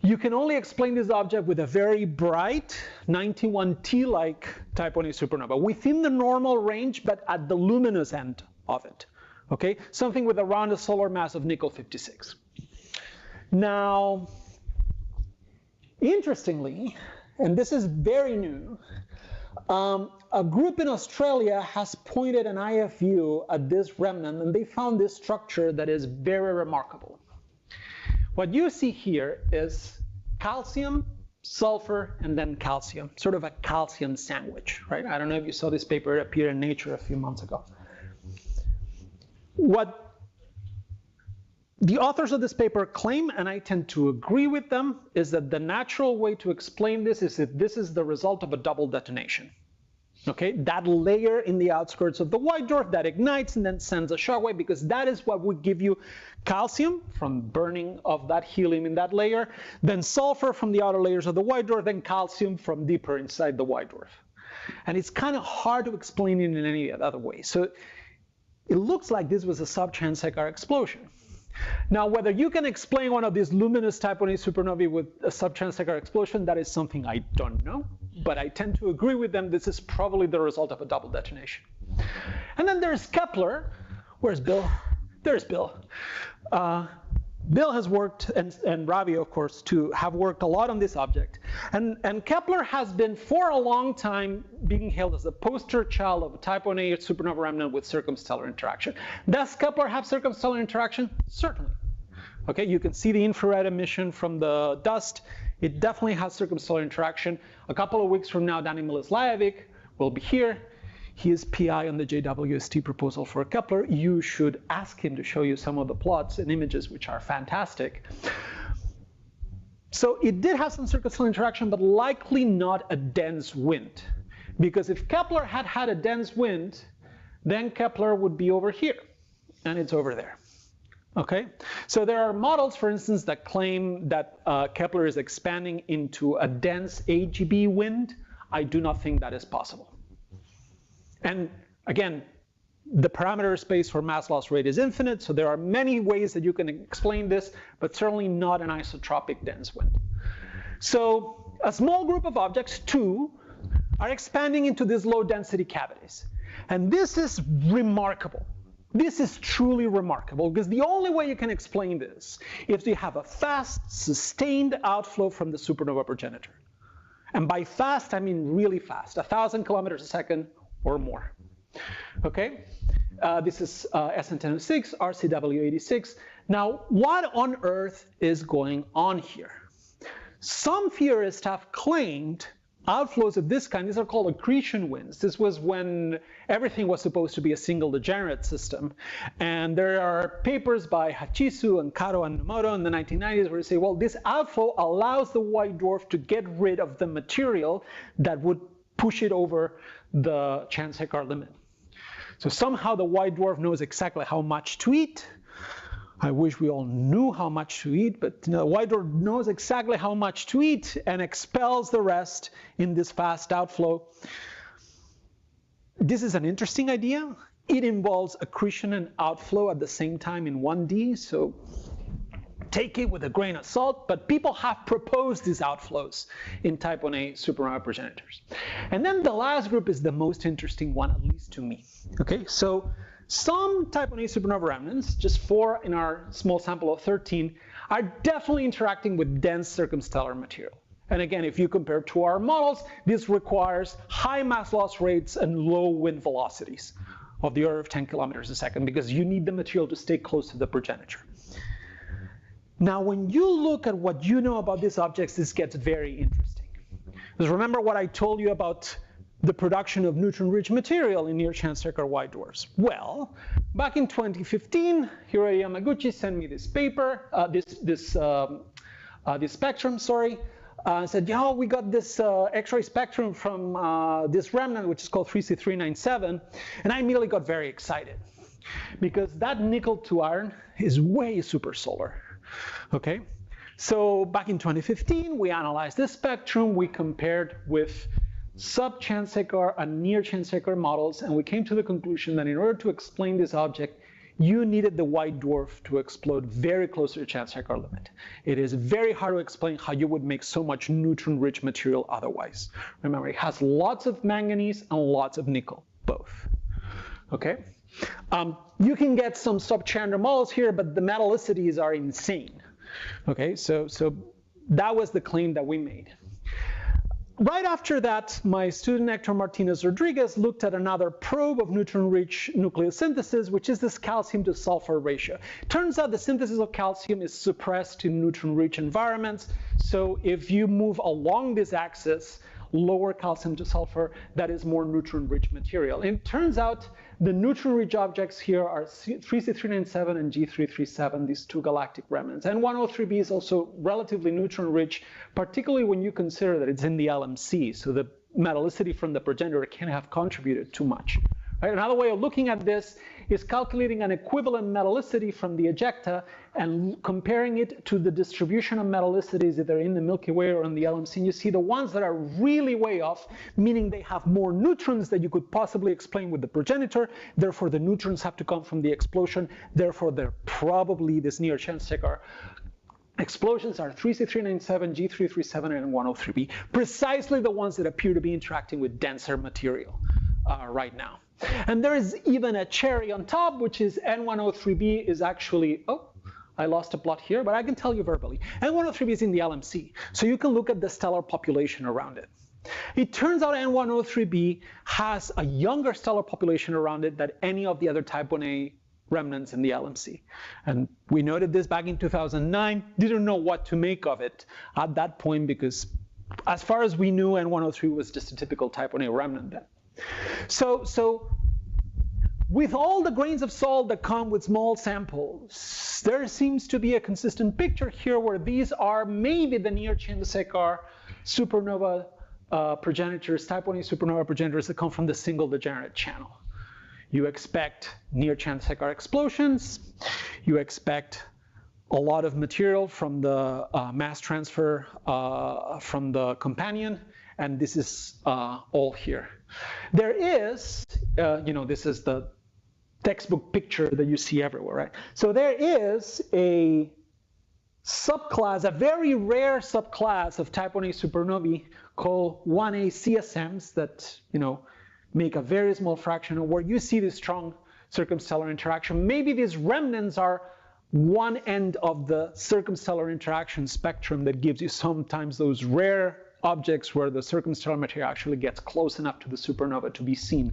you can only explain this object with a very bright 91T-like Type Ia supernova within the normal range, but at the luminous end of it. Okay, something with around a solar mass of nickel-56. Now, interestingly, and this is very new, a group in Australia has pointed an IFU at this remnant, and they found this structure that is very remarkable. What you see here is calcium, sulfur, and then calcium, sort of a calcium sandwich, right? I don't know if you saw this paper appear in Nature a few months ago. What the authors of this paper claim, and I tend to agree with them, is that the natural way to explain this is that this is the result of a double detonation. Okay, that layer in the outskirts of the white dwarf that ignites and then sends a shockwave, because that is what would give you calcium from burning of that helium in that layer, then sulfur from the outer layers of the white dwarf, then calcium from deeper inside the white dwarf. And it's kind of hard to explain it in any other way. So it looks like this was a sub-Chandrasekhar explosion. Now, whether you can explain one of these luminous Type Ia supernovae with a sub-Chandrasekhar explosion, that is something I don't know. But I tend to agree with them. This is probably the result of a double detonation. And then there's Kepler. Where's Bill? There's Bill. Bill has worked, and Ravi, of course, too, have worked a lot on this object. And Kepler has been, for a long time, being hailed as the poster child of a Type Ia supernova remnant with circumstellar interaction. Does Kepler have circumstellar interaction? Certainly. Okay, you can see the infrared emission from the dust. It definitely has circumstellar interaction. A couple of weeks from now, Danny Miloslajevic will be here. He is PI on the JWST proposal for Kepler. You should ask him to show you some of the plots and images, which are fantastic. So it did have some circumstellar interaction, but likely not a dense wind. Because if Kepler had had a dense wind, then Kepler would be over here, and it's over there. Okay, so there are models, for instance, that claim that Kepler is expanding into a dense AGB wind. I do not think that is possible. And again, the parameter space for mass loss rate is infinite, so there are many ways that you can explain this, but certainly not an isotropic dense wind. So a small group of objects, 2, are expanding into these low density cavities. And this is remarkable. This is truly remarkable, because the only way you can explain this is you have a fast, sustained outflow from the supernova progenitor. And by fast, I mean really fast, 1,000 kilometers a second or more. Okay? This is SN1006, RCW86. Now, what on earth is going on here? Some theorists have claimed outflows of this kind, these are called accretion winds. This was when everything was supposed to be a single degenerate system. And there are papers by Hachisu and Karo and Nomoto in the 1990s where they say, well, this outflow allows the white dwarf to get rid of the material that would push it over the Chandrasekhar limit. So somehow the white dwarf knows exactly how much to eat. I wish we all knew how much to eat, but the white dwarf knows exactly how much to eat and expels the rest in this fast outflow. This is an interesting idea. It involves accretion and outflow at the same time in 1D, so take it with a grain of salt, but people have proposed these outflows in Type Ia Supernova Progenitors. And then the last group is the most interesting one, at least to me. Okay, so some Type Ia Supernova Remnants, just 4 in our small sample of 13, are definitely interacting with dense circumstellar material. And again, if you compare to our models, this requires high mass loss rates and low wind velocities of the order of 10 kilometers a second, because you need the material to stay close to the progenitor. Now, when you look at what you know about these objects, this gets very interesting. Because remember what I told you about the production of neutron-rich material in near-Chandrasekhar white dwarfs. Well, back in 2015, Hiroya Yamaguchi sent me this paper, this spectrum, said, yeah, we got this X-ray spectrum from this remnant, which is called 3C397, and I immediately got very excited, because that nickel to iron is way supersolar. Okay, so back in 2015, we analyzed this spectrum. We compared with sub-Chandrasekhar and near-Chandrasekhar models, and we came to the conclusion that in order to explain this object, you needed the white dwarf to explode very close to the chance-checker limit. It is very hard to explain how you would make so much neutron-rich material otherwise. Remember, it has lots of manganese and lots of nickel, both. Okay? You can get some sub-Chandra models here, but the metallicities are insane. Okay, so that was the claim that we made. Right after that, my student Hector Martinez Rodriguez looked at another probe of neutron-rich nucleosynthesis, which is this calcium to sulfur ratio. Turns out the synthesis of calcium is suppressed in neutron-rich environments. So if you move along this axis, lower calcium to sulfur, that is more neutron-rich material. And it turns out the neutron-rich objects here are 3C397 and G337, these two galactic remnants. And 103b is also relatively neutron-rich, particularly when you consider that it's in the LMC, so the metallicity from the progenitor can't have contributed too much. Right? Another way of looking at this is calculating an equivalent metallicity from the ejecta and comparing it to the distribution of metallicities either in the Milky Way or in the LMC. And you see the ones that are really way off, meaning they have more neutrons than you could possibly explain with the progenitor. Therefore, the neutrons have to come from the explosion. Therefore, they're probably this near chance-checker. Explosions are 3C397, G337, and 103b, precisely the ones that appear to be interacting with denser material right now. And there is even a cherry on top, which is N103b is actually, oh, I lost a plot here, but I can tell you verbally. N103b is in the LMC, so you can look at the stellar population around it. It turns out N103b has a younger stellar population around it than any of the other Type Ia remnants in the LMC. And we noted this back in 2009, didn't know what to make of it at that point because as far as we knew, N103 was just a typical Type Ia remnant then. So with all the grains of salt that come with small samples, there seems to be a consistent picture here where these are maybe the near chance-checker supernova progenitors, Type Ia supernova progenitors that come from the single degenerate channel. You expect near chance-checker explosions. You expect a lot of material from the mass transfer from the companion. And this is all here. There is, this is the textbook picture that you see everywhere, right? So there is a subclass, a very rare subclass of Type Ia supernovae called 1A CSMs that, make a very small fraction of where you see this strong circumstellar interaction. Maybe these remnants are one end of the circumstellar interaction spectrum that gives you sometimes those rare objects where the circumstellar material actually gets close enough to the supernova to be seen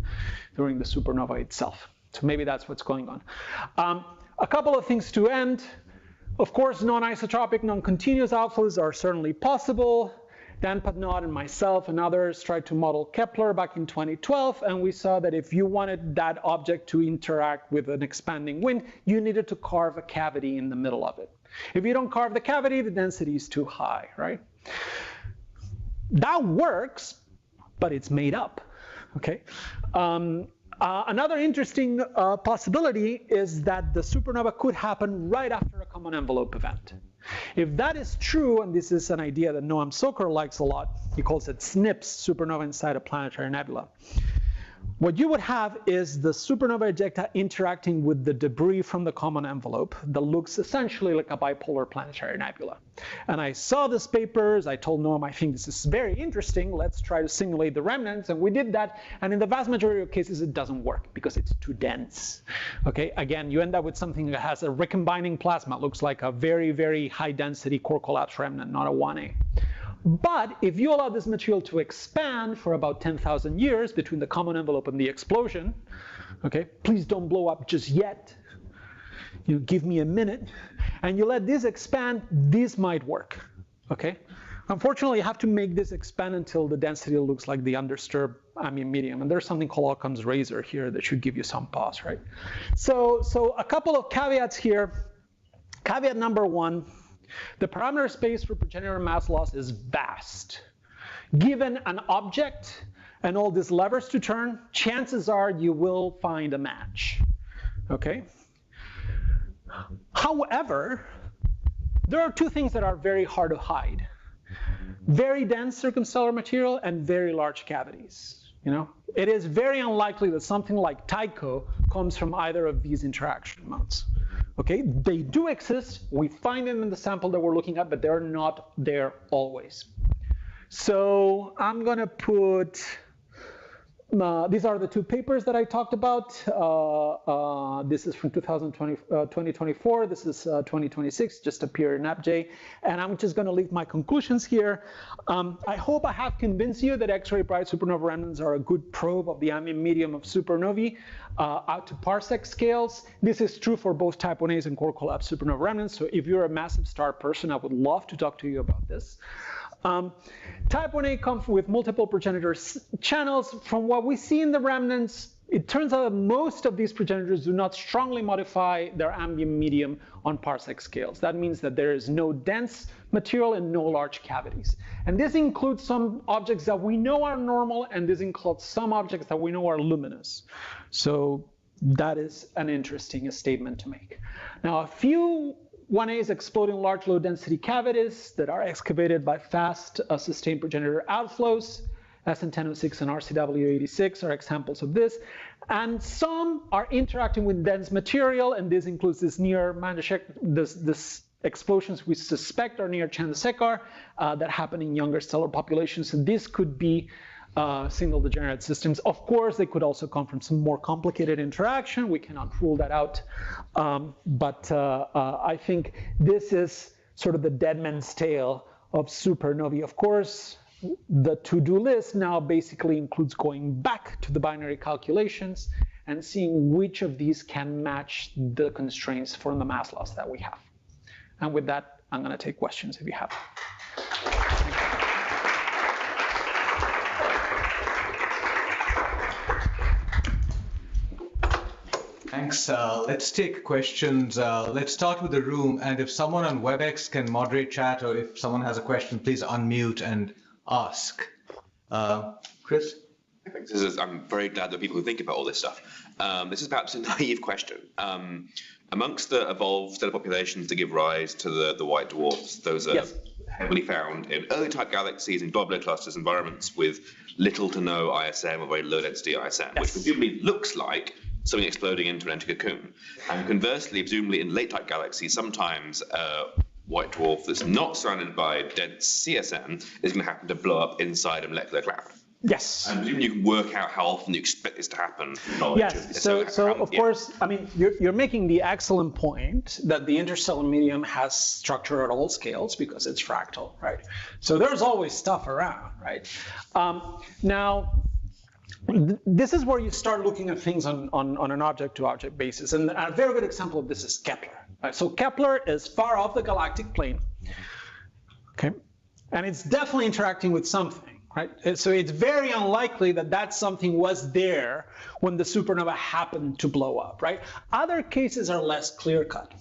during the supernova itself. So maybe that's what's going on. A couple of things to end. Of course, non-isotropic, non-continuous outflows are certainly possible. Dan Padnot and myself and others tried to model Kepler back in 2012, and we saw that if you wanted that object to interact with an expanding wind, you needed to carve a cavity in the middle of it. If you don't carve the cavity, the density is too high, right? That works, but it's made up, okay? Another interesting possibility is that the supernova could happen right after a common envelope event. If that is true, and this is an idea that Noam Soker likes a lot, he calls it SNPs, supernova inside a planetary nebula. What you would have is the supernova ejecta interacting with the debris from the common envelope that looks essentially like a bipolar planetary nebula. And I saw these papers. I told Noam, I think this is very interesting. Let's try to simulate the remnants. And we did that. And in the vast majority of cases, it doesn't work because it's too dense. Okay, again, you end up with something that has a recombining plasma. It looks like a very, very high density core collapse remnant, not a 1A. But if you allow this material to expand for about 10,000 years between the common envelope and the explosion, okay, please don't blow up just yet. Give me a minute. And you let this expand, this might work, okay? Unfortunately, you have to make this expand until the density looks like the undisturbed ambient medium. And there's something called Occam's razor here that should give you some pause, right? So a couple of caveats here. Caveat number one, the parameter space for progenitor mass loss is vast. Given an object and all these levers to turn, chances are you will find a match, okay? However, there are two things that are very hard to hide. Very dense circumstellar material and very large cavities. It is very unlikely that something like Tycho comes from either of these interaction modes. Okay, they do exist. We find them in the sample that we're looking at, but they're not there always. So I'm going to put, these are the two papers that I talked about. This is from 2024. This is 2026, just appeared in AppJ. And I'm just going to leave my conclusions here. I hope I have convinced you that X-ray bright supernova remnants are a good probe of the ambient medium of supernovae out to parsec scales. This is true for both Type Ias and core collapse supernova remnants. So if you're a massive star person, I would love to talk to you about this. Type Ia comes with multiple progenitor channels. From what we see in the remnants, it turns out that most of these progenitors do not strongly modify their ambient medium on parsec scales. That means that there is no dense material and no large cavities. And this includes some objects that we know are normal, and this includes some objects that we know are luminous. So that is an interesting statement to make. Now, a few 1As explode in large low-density cavities that are excavated by fast sustained progenitor outflows. SN1006 and RCW86 are examples of this. And some are interacting with dense material, and this includes this near this explosions we suspect are near Chandrasekhar that happen in younger stellar populations. And this could be single degenerate systems. Of course, they could also come from some more complicated interaction. We cannot rule that out. But I think this is sort of the dead man's tale of supernovae. Of course, the to-do list now basically includes going back to the binary calculations and seeing which of these can match the constraints from the mass loss that we have. And with that, I'm going to take questions if you have. Thanks. Let's take questions. Let's start with the room. And if someone on WebEx can moderate chat, or if someone has a question, please unmute and ask. Chris? I'm very glad there are people who think about all this stuff. This is perhaps a naive question. Amongst the evolved stellar populations that give rise to the white dwarfs, those are heavily found in early type galaxies in globular clusters, environments with little to no ISM or very low density ISM, which presumably looks like something exploding into an empty cocoon. And conversely, presumably in late type galaxies, sometimes white dwarf that's not surrounded by dense CSM is going to happen to blow up inside a molecular cloud. Yes. And presumably you can work out how often you expect this to happen. Yes. So of course, I mean, you're making the excellent point that the interstellar medium has structure at all scales because it's fractal, right? So there's always stuff around, right? Now, this is where you start looking at things on an object-to-object basis. And a very good example of this is Kepler. Right? So Kepler is far off the galactic plane, okay? And it's definitely interacting with something, right? So it's very unlikely that that something was there when the supernova happened to blow up, right? Other cases are less clear-cut.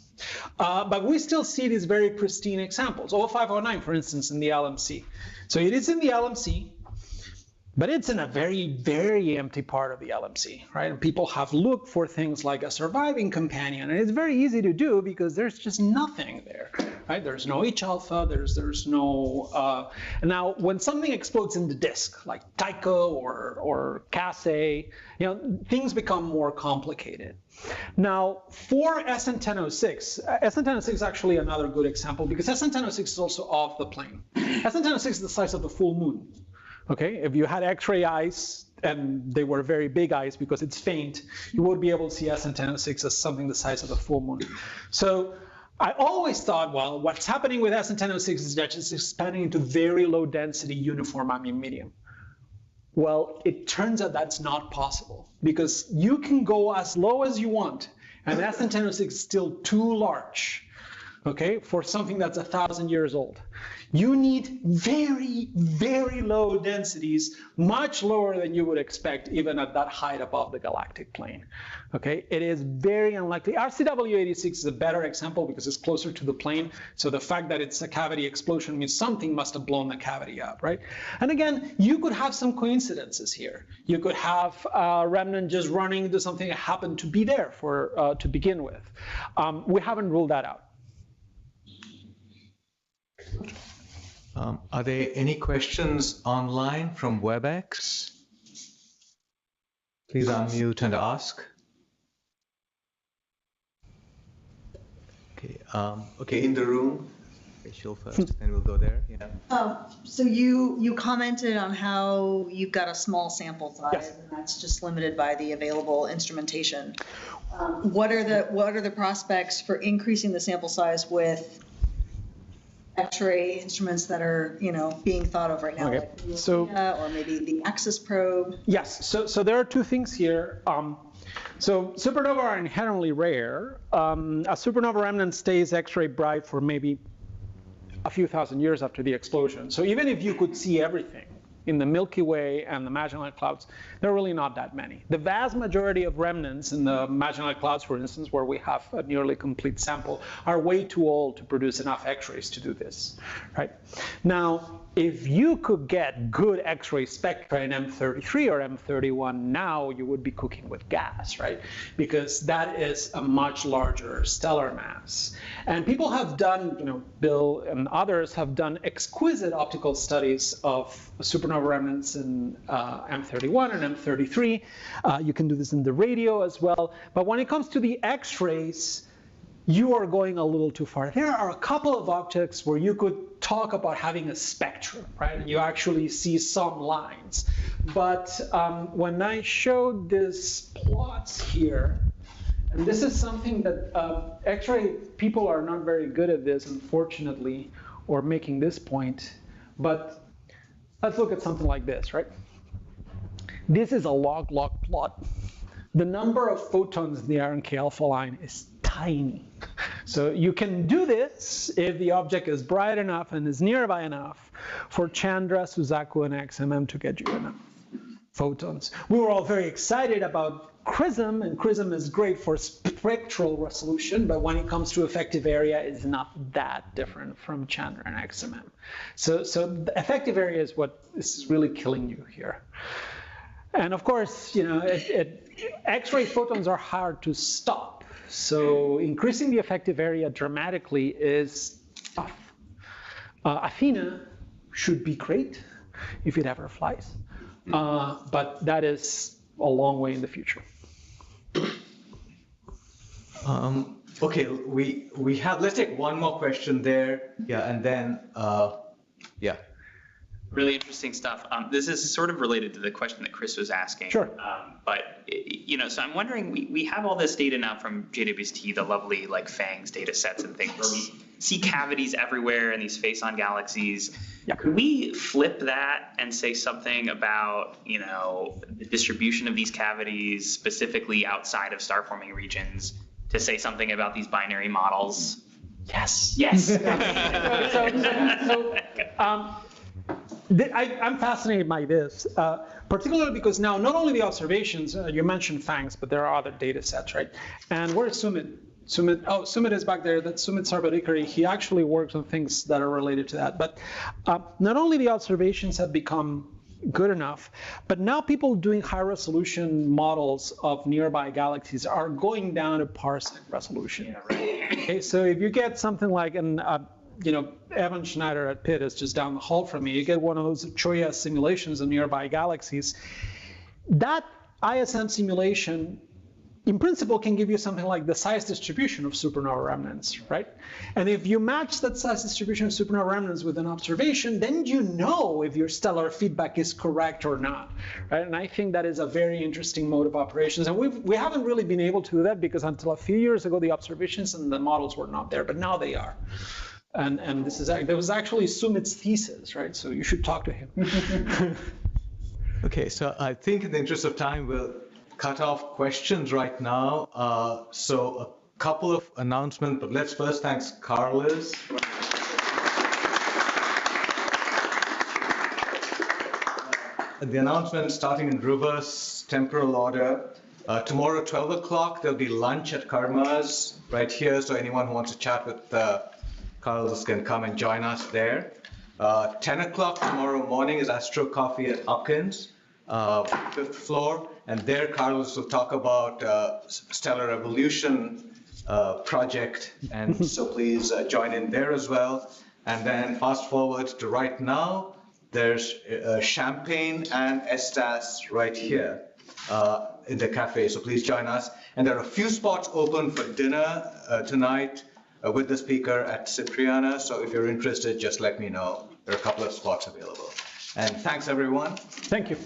But we still see these very pristine examples. 0509, for instance, in the LMC. So it is in the LMC. But it's in a very, very empty part of the LMC, right? And people have looked for things like a surviving companion, and it's very easy to do because there's just nothing there, right? There's no H alpha, there's no. Now, when something explodes in the disk, like Tycho or Cassie, things become more complicated. Now, for SN1006, SN1006 is actually another good example because SN1006 is also off the plane. SN1006 is the size of the full moon. Okay, if you had X-ray eyes and they were very big eyes because it's faint, you would be able to see SN1006 as something the size of a full moon. So I always thought, well, what's happening with SN1006 is that it's expanding into very low density uniform ambient medium. Well, it turns out that's not possible because you can go as low as you want, and SN1006 is still too large, okay, for something that's 1,000 years old. You need very, very low densities, much lower than you would expect even at that height above the galactic plane. Okay, it is very unlikely. RCW86 is a better example because it's closer to the plane. So the fact that it's a cavity explosion means something must have blown the cavity up, right? And again, you could have some coincidences here. You could have a remnant just running into something that happened to be there for to begin with. We haven't ruled that out. Are there any questions online from WebEx? Please unmute and ask. Okay, in the room. Rachel first, then we'll go there. Yeah. So you commented on how you've got a small sample size, Yes. and that's just limited by the available instrumentation. What are the prospects for increasing the sample size with X-ray instruments that are being thought of right now, Okay. like the So- or maybe the Axis probe? Yes, so there are two things here. So supernovae are inherently rare. A supernova remnant stays X-ray bright for maybe a few thousand years after the explosion. So even if you could see everything in the Milky Way and the Magellanic Clouds, there are really not that many. The vast majority of remnants in the Magellanic Clouds, for instance, where we have a nearly complete sample, are way too old to produce enough X-rays to do this, right? Now, if you could get good X-ray spectra in M33 or M31 now, you would be cooking with gas, right? Because that is a much larger stellar mass. And people have done, Bill and others have done exquisite optical studies of supernova remnants in M31 and M33. You can do this in the radio as well. But when it comes to the X-rays, you are going a little too far. There are a couple of objects where you could talk about having a spectrum, right? And you actually see some lines. But when I showed these plots here, and this is something that X-ray people are not very good at this, unfortunately, or making this point. But let's look at something like this, right? This is a log-log plot. The number of photons in the RNK alpha line is tiny. So you can do this if the object is bright enough and is nearby enough for Chandra, Suzaku, and XMM to get you enough photons. We were all very excited about CRISM, and CRISM is great for spectral resolution, but when it comes to effective area, it's not that different from Chandra and XMM. So the effective area is what is really killing you here. And of course, X-ray photons are hard to stop. So increasing the effective area dramatically is tough. Athena should be great if it ever flies. But that is a long way in the future. Okay, we have, let's take one more question there. Yeah, and then, yeah. Really interesting stuff. This is sort of related to the question that Chris was asking. Sure. But so I'm wondering, we have all this data now from JWST, the lovely FANGS data sets and things, where we see cavities everywhere in these face-on galaxies. Yeah. Could we flip that and say something about, the distribution of these cavities, specifically outside of star-forming regions, to say something about these binary models? Yes. Yes. I'm fascinated by this, particularly because now not only the observations, you mentioned FANGS, but there are other data sets, right? And where's Sumit? Sumit is back there. That's Sumit Sarvadikari. He actually works on things that are related to that. But not only the observations have become good enough, but now people doing high-resolution models of nearby galaxies are going down to parsec resolution. Yeah, right. Okay, so if you get something like Evan Schneider at Pitt is just down the hall from me. You get one of those Choya simulations of nearby galaxies. That ISM simulation, in principle, can give you something like the size distribution of supernova remnants, right? And if you match that size distribution of supernova remnants with an observation, then you know if your stellar feedback is correct or not, right? And I think that is a very interesting mode of operations. And we haven't really been able to do that because until a few years ago, the observations and the models were not there, but now they are. And there was actually Sumit's thesis, right? So you should talk to him. Okay, so I think in the interest of time, we'll cut off questions right now. So a couple of announcements, but let's first thank Carlos. The announcement starting in reverse temporal order. Tomorrow, 12 o'clock, there'll be lunch at Karma's right here. So anyone who wants to chat with Carlos can come and join us there. 10 o'clock tomorrow morning is Astro Coffee at Hopkins, 5th floor. And there, Carlos will talk about stellar evolution project. And so please join in there as well. And then fast forward to right now, there's Champagne and Estas right here. in the cafe, so please join us. And there are a few spots open for dinner tonight with the speaker at Cipriana, so if you're interested, just let me know. There are a couple of spots available. And thanks, everyone. Thank you.